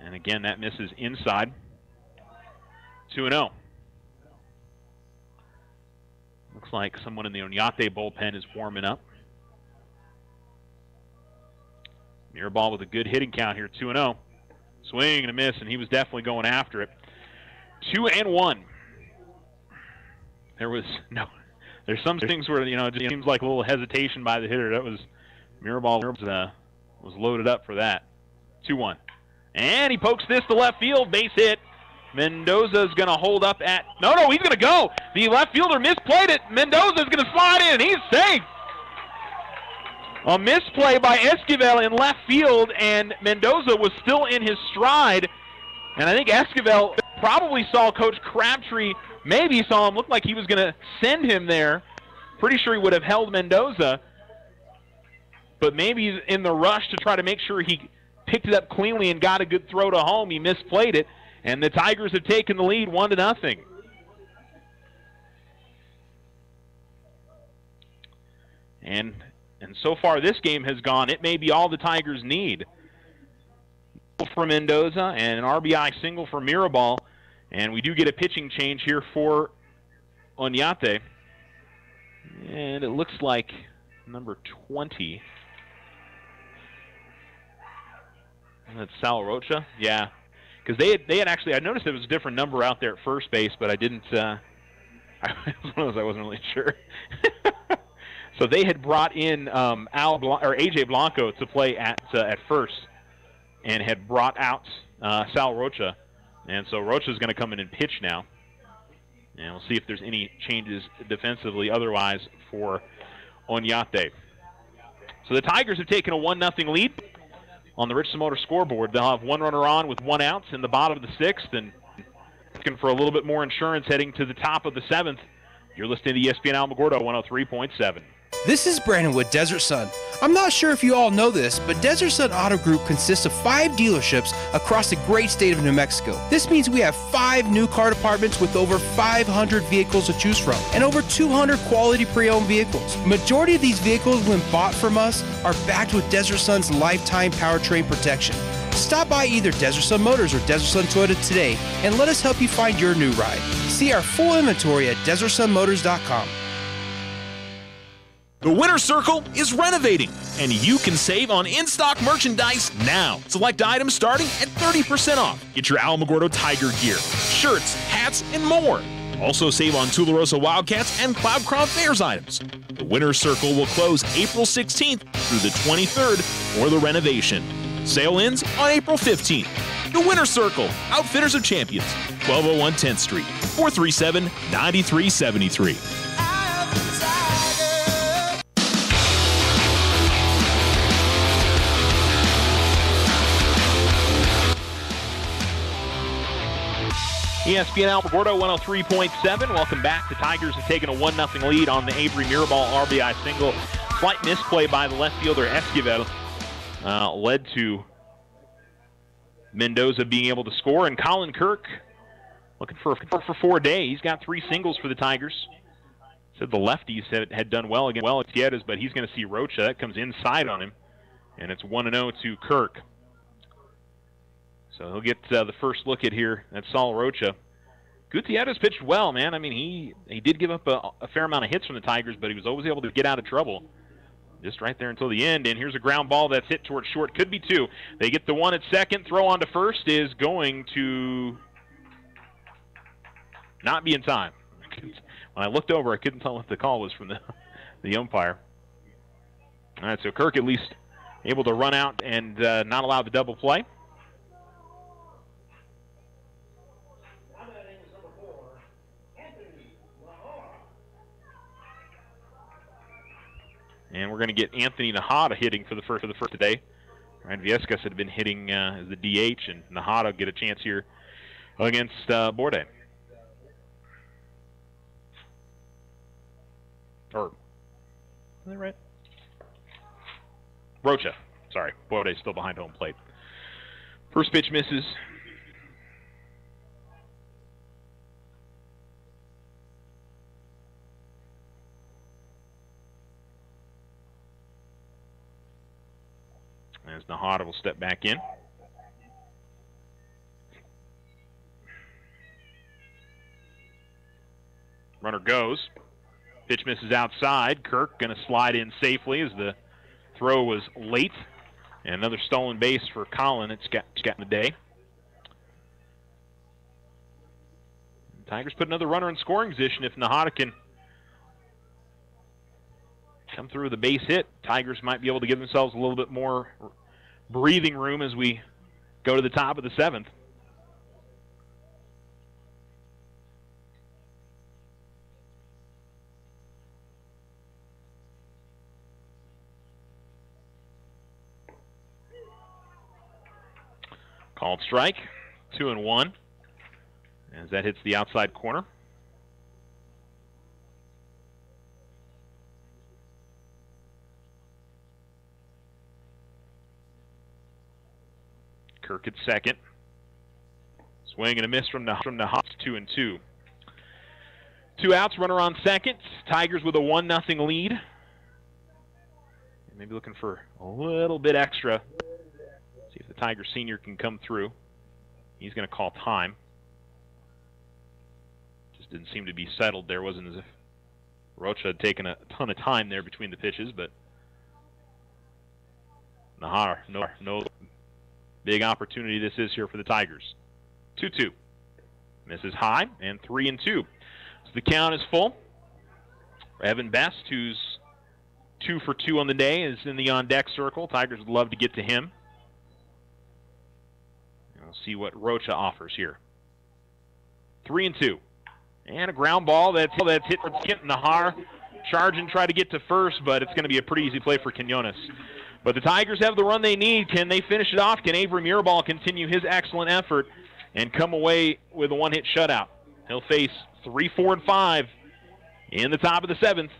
And again, that misses inside. 2-0. Looks like someone in the Onate bullpen is warming up. Mirabal with a good hitting count here, 2-0. Swing and a miss, and he was definitely going after it. 2-1. There's some things where, it just seems like a little hesitation by the hitter. That was, Mirabal was loaded up for that. 2-1. And he pokes this to left field, base hit. Mendoza's going to hold up at... No, he's going to go. The left fielder misplayed it. Mendoza's going to slide in. He's safe. A misplay by Esquivel in left field, and Mendoza was still in his stride. And I think Esquivel probably saw Coach Crabtree, maybe saw him, looked like he was going to send him there. Pretty sure he would have held Mendoza. But maybe in the rush to try to make sure he picked it up cleanly and got a good throw to home, he misplayed it. And the Tigers have taken the lead 1-0. And so far this game has gone, it may be all the Tigers need. For Mendoza and an RBI single for Mirabal. And we do get a pitching change here for Onate. And it looks like number 20. That's Sal Rocha? Yeah. Because they had actually, I noticed there was a different number out there at first base, but I didn't, I wasn't really sure. So they had brought in AJ Blanco to play at first, and had brought out Sal Rocha. And so Rocha's going to come in and pitch now. And we'll see if there's any changes defensively otherwise for Onate. So the Tigers have taken a 1-0 lead on the Richland Motor scoreboard. They'll have 1 runner on with 1 out in the bottom of the 6th, and looking for a little bit more insurance heading to the top of the 7th. You're listening to ESPN Alamogordo 103.7. This is Brandon with Desert Sun. I'm not sure if you all know this, but Desert Sun Auto Group consists of 5 dealerships across the great state of New Mexico. This means we have 5 new car departments with over 500 vehicles to choose from and over 200 quality pre-owned vehicles. Majority of these vehicles, when bought from us, are backed with Desert Sun's lifetime powertrain protection. Stop by either Desert Sun Motors or Desert Sun Toyota today and let us help you find your new ride. See our full inventory at DesertSunMotors.com. The Winner's Circle is renovating, and you can save on in-stock merchandise now. Select items starting at 30% off. Get your Alamogordo Tiger gear, shirts, hats, and more. Also save on Tularosa Wildcats and Cloud Crown Bears items. The Winner's Circle will close April 16th through the 23rd for the renovation. Sale ends on April 15th. The Winner's Circle, Outfitters of Champions, 1201 10th Street, 437-9373. ESPN Alamogordo 103.7. Welcome back. The Tigers have taken a 1-0 lead on the Avery Mirabal RBI single. Slight misplay by the left fielder Esquivel led to Mendoza being able to score. And Colin Kirk looking for 4 days. He's got 3 singles for the Tigers Said the lefties had done well against Gutierrez, but he's going to see Rocha. That comes inside on him, and it's 1-0 to Kirk. So he'll get the first look at here at Saul Rocha. Gutierrez pitched well, man. I mean, he did give up a fair amount of hits from the Tigers, but he was always able to get out of trouble. Just right there until the end, and here's a ground ball that's hit towards short. Could be two. They get the one at second. Throw on to first is going to not be in time. When I looked over, I couldn't tell what the call was from the umpire. All right, so Kirk at least able to run out and not allow the double play. And we're going to get Anthony Nahada hitting for the first today. Ryan Viescas had been hitting as the DH, and Nahada get a chance here against Borde. Or, is that right? Rocha. Sorry, Bode still behind home plate. First pitch misses. As Nahada will step back in. Runner goes. Pitch misses outside. Kirk going to slide in safely as the throw was late. And another stolen base for Colin. It's got the day. Tigers put another runner in scoring position if Nahada can come through with a base hit. Tigers might be able to give themselves a little bit more breathing room as we go to the top of the seventh. Called strike, 2-1, as that hits the outside corner. Kirk at second. Swing and a miss from the Hops, 2-2. 2 outs, runner on second. Tigers with a 1-0 lead. Maybe looking for a little bit extra. See if the Tiger senior can come through. He's going to call time. Just didn't seem to be settled there. Wasn't as if Rocha had taken a ton of time there between the pitches, but Nahar, no big opportunity this is here for the Tigers. 2-2. Misses high, and 3-2. So the count is full. Evan Best, who's 2 for 2 on the day, is in the on-deck circle. Tigers would love to get to him. And we'll see what Rocha offers here. 3-2. And a ground ball that's hit for Kent Nahar. Charge and try to get to first, but it's going to be a pretty easy play for Quinones. But the Tigers have the run they need. Can they finish it off? Can Avery Mirabal continue his excellent effort and come away with a one-hit shutout? He'll face 3, 4, and 5 in the top of the 7th.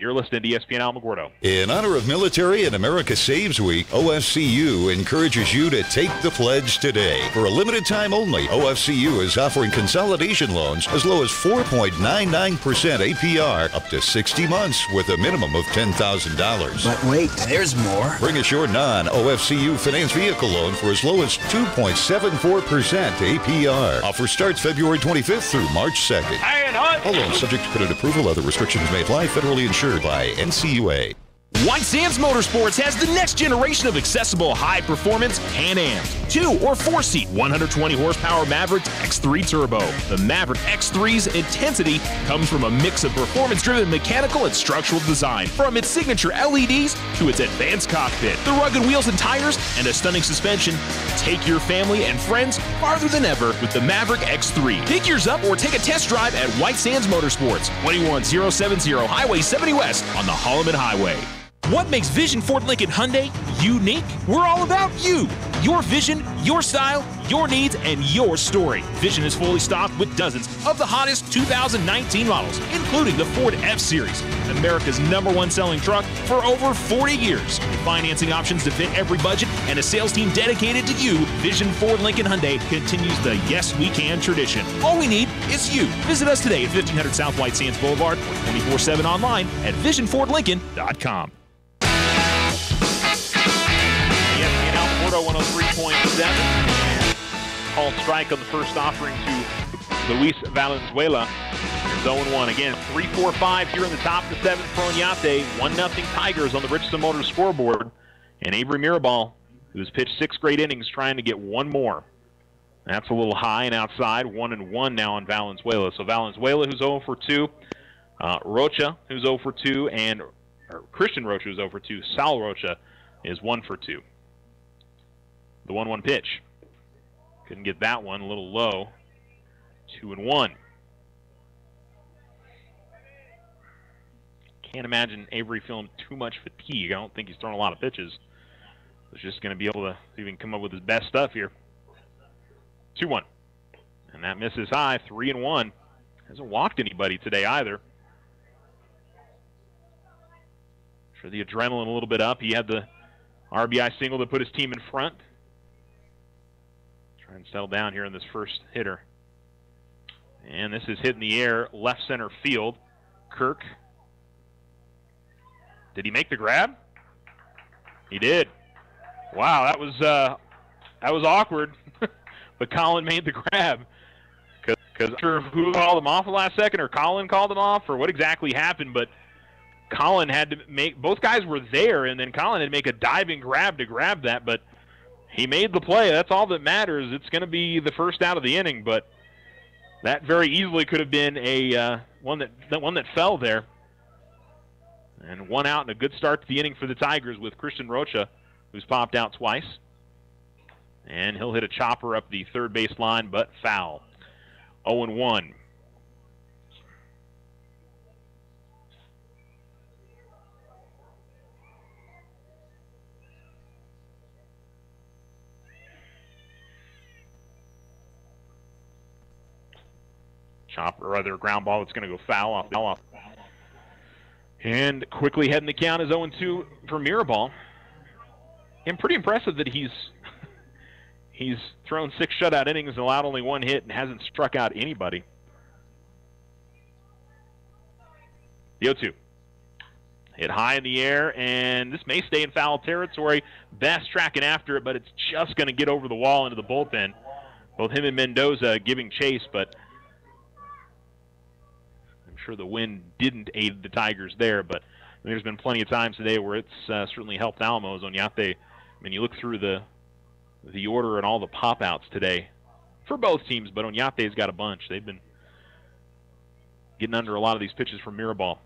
You're listening to ESPN Alamogordo. In honor of Military and America Saves Week, OFCU encourages you to take the pledge today. For a limited time only, OFCU is offering consolidation loans as low as 4.99% APR up to 60 months with a minimum of $10,000. But wait, there's more. Bring us your non-OFCU finance vehicle loan for as low as 2.74% APR. Offer starts February 25th through March 2nd. All loans subject to credit approval. Other restrictions may apply. Federally insured by NCUA. White Sands Motorsports has the next generation of accessible high-performance Can-Ams. 2- or 4-seat, 120-horsepower Maverick X3 Turbo. The Maverick X3's intensity comes from a mix of performance-driven mechanical and structural design. From its signature LEDs to its advanced cockpit, the rugged wheels and tires, and a stunning suspension. Take your family and friends farther than ever with the Maverick X3. Pick yours up or take a test drive at White Sands Motorsports, 21070 Highway 70 West on the Holloman Highway. What makes Vision Ford Lincoln Hyundai unique? We're all about you. Your vision, your style, your needs, and your story. Vision is fully stocked with dozens of the hottest 2019 models, including the Ford F-Series, America's #1 selling truck for over 40 years. With financing options to fit every budget and a sales team dedicated to you, Vision Ford Lincoln Hyundai continues the Yes We Can tradition. All we need is you. Visit us today at 1500 South White Sands Boulevard or 24/7 online at visionfordlincoln.com. ESPN Alamogordo 103.7. Called strike on the first offering to Luis Valenzuela. It's 0-1. Again, 3-4-5 here in the top of the 7th for Onate. 1-0 Tigers on the Richardson Motors scoreboard. And Avery Mirabal, who's pitched 6 great innings, trying to get one more. That's a little high and outside. 1-1 now on Valenzuela. So Valenzuela, who's 0-2. Rocha, who's 0-2. And Christian Rocha, who's 0-2. Sal Rocha is 1-2. The 1-1 pitch. Couldn't get that one, a little low. 2-1. Can't imagine Avery feeling too much fatigue. I don't think he's throwing a lot of pitches. He's just going to be able to even come up with his best stuff here. 2-1. And that misses high. 3-1. Hasn't walked anybody today either. For the adrenaline a little bit up. He had the RBI single to put his team in front. Try and settle down here in this first hitter. And this is hit in the air, left center field. Kirk. Did he make the grab? He did. Wow, that was awkward. But Colin made the grab. Because I'm not sure who called him off the last second, or Colin called him off, or what exactly happened, but Colin had to make, both guys were there, and then Colin had to make a diving grab to grab that, but he made the play. That's all that matters. It's going to be the first out of the inning, but that very easily could have been a one that fell there. And 1 out and a good start to the inning for the Tigers with Christian Rocha, who's popped out twice. And he'll hit a chopper up the third base line, but foul. 0-1. Chopper, or rather, ground ball that's going to go foul off. And quickly heading the count is 0-2 for Mirabal. And pretty impressive that he's thrown 6 shutout innings and allowed only 1 hit and hasn't struck out anybody. The 0-2. Hit high in the air, and this may stay in foul territory. Best tracking after it, but it's just going to get over the wall into the bullpen. Both him and Mendoza giving chase, but I'm sure the wind didn't aid the Tigers there, but there's been plenty of times today where it's certainly helped Alamos. Onate, I mean, you look through the order and all the pop-outs today for both teams, but Onate's got a bunch. They've been getting under a lot of these pitches from Mirabal.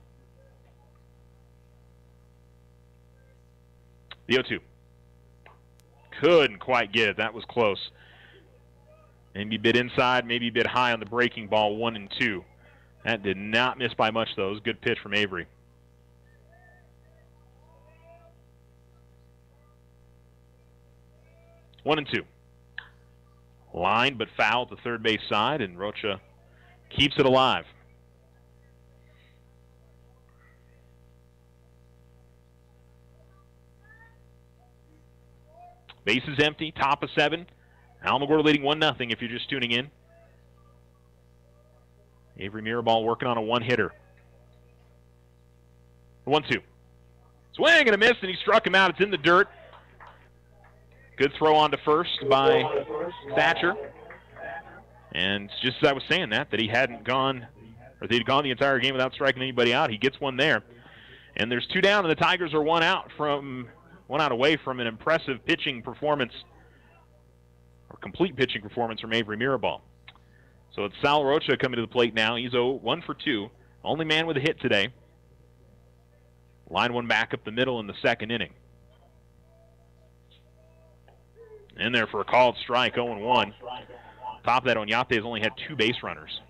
The 0-2. Couldn't quite get it. That was close. Maybe a bit inside, maybe a bit high on the breaking ball, 1-2. That did not miss by much, though. It was a good pitch from Avery. One and 2. Line, but foul at the third base side, and Rocha keeps it alive. Base is empty, top of 7. Alamogordo leading 1-0 if you're just tuning in. Avery Mirabal working on a one-hitter. 1-2. Swing and a miss, and he struck him out. It's in the dirt. Good throw on to first by Thatcher. And just as I was saying that he hadn't gone, or they'd gone the entire game without striking anybody out. He gets one there. And there's 2 down, and the Tigers are 1 out away from an impressive pitching performance, or complete pitching performance from Avery Mirabal. So it's Sal Rocha coming to the plate now. He's 1 for 2. Only man with a hit today. Line one back up the middle in the second inning. In there for a called strike, 0-1. Top of that, Onate has only had 2 base runners.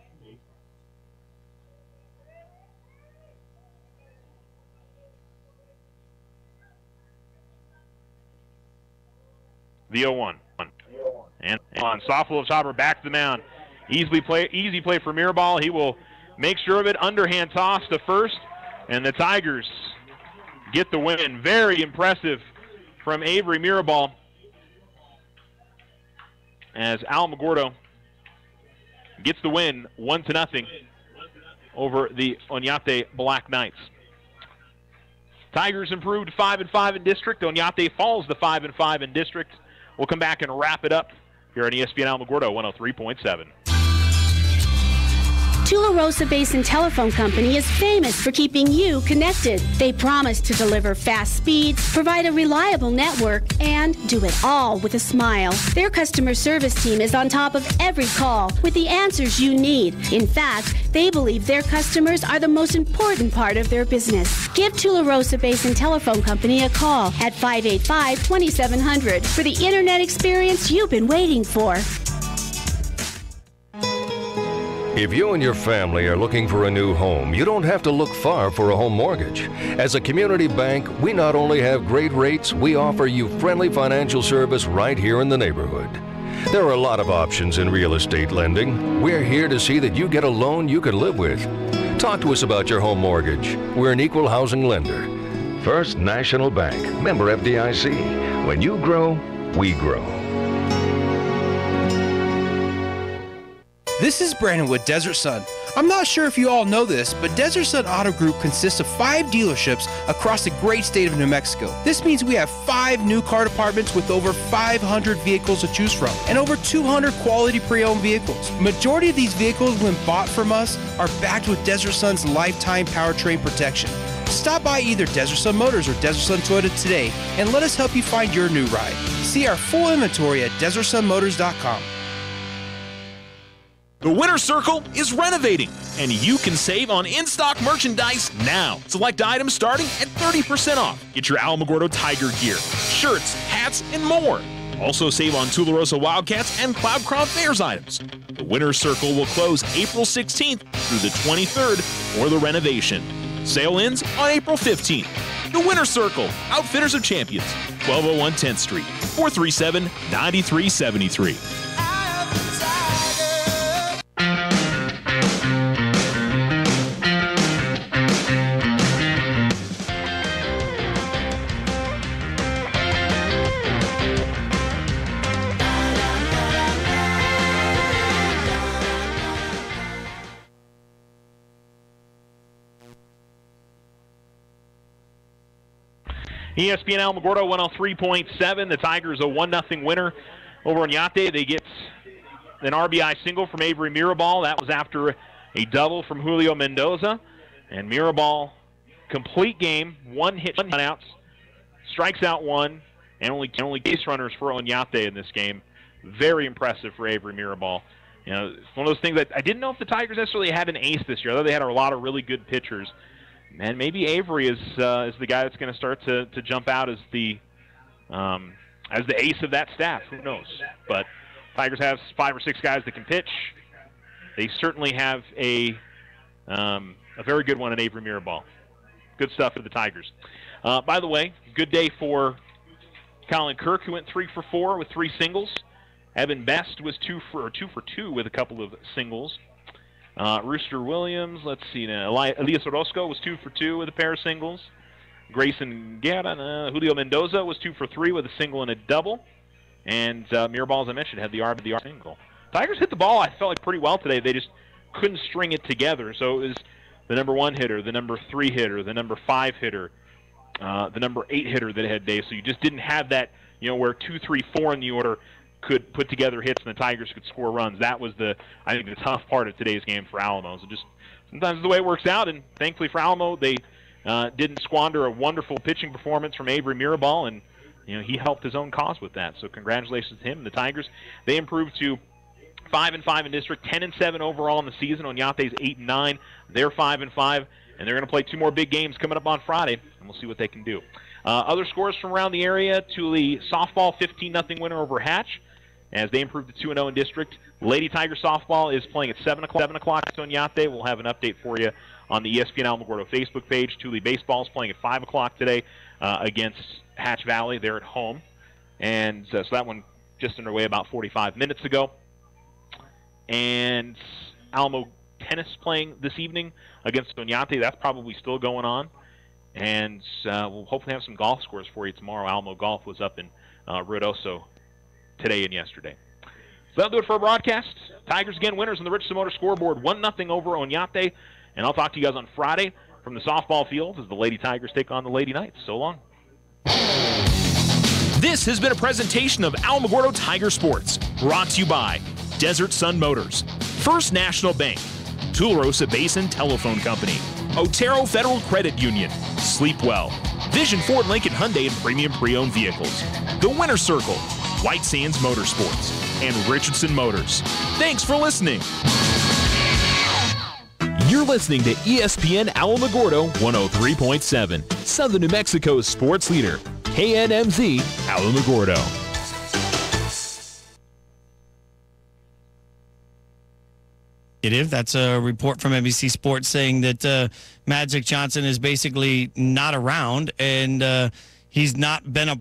The 0-1. And on soft little chopper back to the mound. Easy play for Mirabal. He will make sure of it. Underhand toss to first. And the Tigers get the win. Very impressive from Avery Mirabal, as Alamogordo gets the win 1-0 over the Onate Black Knights. Tigers improved 5-5 in district. Onate falls to 5-5 in district. We'll come back and wrap it up here on ESPN Alamogordo 103.7. Tularosa Basin Telephone Company is famous for keeping you connected. They promise to deliver fast speeds, provide a reliable network, and do it all with a smile. Their customer service team is on top of every call with the answers you need. In fact, they believe their customers are the most important part of their business. Give Tularosa Basin Telephone Company a call at 585-2700 for the internet experience you've been waiting for. If you and your family are looking for a new home, you don't have to look far for a home mortgage. As a community bank, we not only have great rates, we offer you friendly financial service right here in the neighborhood. There are a lot of options in real estate lending. We're here to see that you get a loan you can live with. Talk to us about your home mortgage. We're an equal housing lender. First National Bank, member FDIC. When you grow, we grow. This is Brandon with Desert Sun. I'm not sure if you all know this, but Desert Sun Auto Group consists of 5 dealerships across the great state of New Mexico. This means we have 5 new car departments with over 500 vehicles to choose from and over 200 quality pre-owned vehicles. Majority of these vehicles, when bought from us, are backed with Desert Sun's lifetime powertrain protection. Stop by either Desert Sun Motors or Desert Sun Toyota today and let us help you find your new ride. See our full inventory at DesertSunMotors.com. The Winter Circle is renovating, and you can save on in-stock merchandise now. Select items starting at 30% off. Get your Alamogordo Tiger gear, shirts, hats, and more. Also save on Tularosa Wildcats and Cloud Crown Bears items. The Winter Circle will close April 16th through the 23rd for the renovation. Sale ends on April 15th. The Winter Circle, Outfitters of Champions, 1201 10th Street, 437-9373. ESPN Alamogordo 103.7. The Tigers a 1-0 winner over Onate. They get an RBI single from Avery Mirabal. That was after a double from Julio Mendoza. And Mirabal, complete game, 1 hit, 1 outs, strikes out 1, and only base runners for Onate in this game. Very impressive for Avery Mirabal. You know, it's one of those things that I didn't know if the Tigers necessarily had an ace this year, although they had a lot of really good pitchers. And maybe Avery is the guy that's going to start to jump out as the ace of that staff. Who knows? But Tigers have 5 or 6 guys that can pitch. They certainly have a very good one in Avery Mirabal. Good stuff for the Tigers. By the way, good day for Colin Kirk, who went 3 for 4 with 3 singles. Evan Best was 2 for 2 with a couple of singles. Rooster Williams, let's see now. Elias Orozco was 2 for 2 with a pair of singles. Grayson Guerra, Julio Mendoza was 2 for 3 with a single and a double. And Mirabal, as I mentioned, had the R single. Tigers hit the ball, I felt like, pretty well today. They just couldn't string it together. So it was the number 1 hitter, the number 3 hitter, the number 5 hitter, the number 8 hitter that had day. So you just didn't have that, where 2, 3, 4 in the order could put together hits and the Tigers could score runs. That was the tough part of today's game for Alamo. So just sometimes the way it works out, and thankfully for Alamo, they didn't squander a wonderful pitching performance from Avery Mirabal, and he helped his own cause with that. So congratulations to him and the Tigers. They improved to 5-5 in district, 10-7 overall in the season. Onate's 8-9. They're 5-5, and they're going to play 2 more big games coming up on Friday, and we'll see what they can do. Other scores from around the area: Thule softball 15-0 winner over Hatch, as they improved to 2-0 in district. Lady Tiger softball is playing at 7 o'clock to Onate. We'll have an update for you on the ESPN Alamogordo Facebook page. Thule baseball is playing at 5 o'clock today against Hatch Valley. They're at home. And so that one just underway about 45 minutes ago. And Alamo Tennis playing this evening against Onate. That's probably still going on. And we'll hopefully have some golf scores for you tomorrow. Alamo Golf was up in Ruidoso today and yesterday. So that'll do it for our broadcast. Tigers again winners on the Richardson Motor scoreboard, 1-0 over Onate. And I'll talk to you guys on Friday from the softball field as the Lady Tigers take on the Lady Knights. So long. This has been a presentation of Alamogordo Tiger Sports, brought to you by Desert Sun Motors, First National Bank, Tularosa Basin Telephone Company, Otero Federal Credit Union, Sleep Well, Vision Ford Lincoln Hyundai and Premium Pre-Owned Vehicles, The Winter Circle, White Sands Motorsports, and Richardson Motors. Thanks for listening. You're listening to ESPN Alamogordo 103.7, Southern New Mexico's sports leader, KNMZ Alamogordo. That's a report from NBC Sports saying that Magic Johnson is basically not around, and he's not been a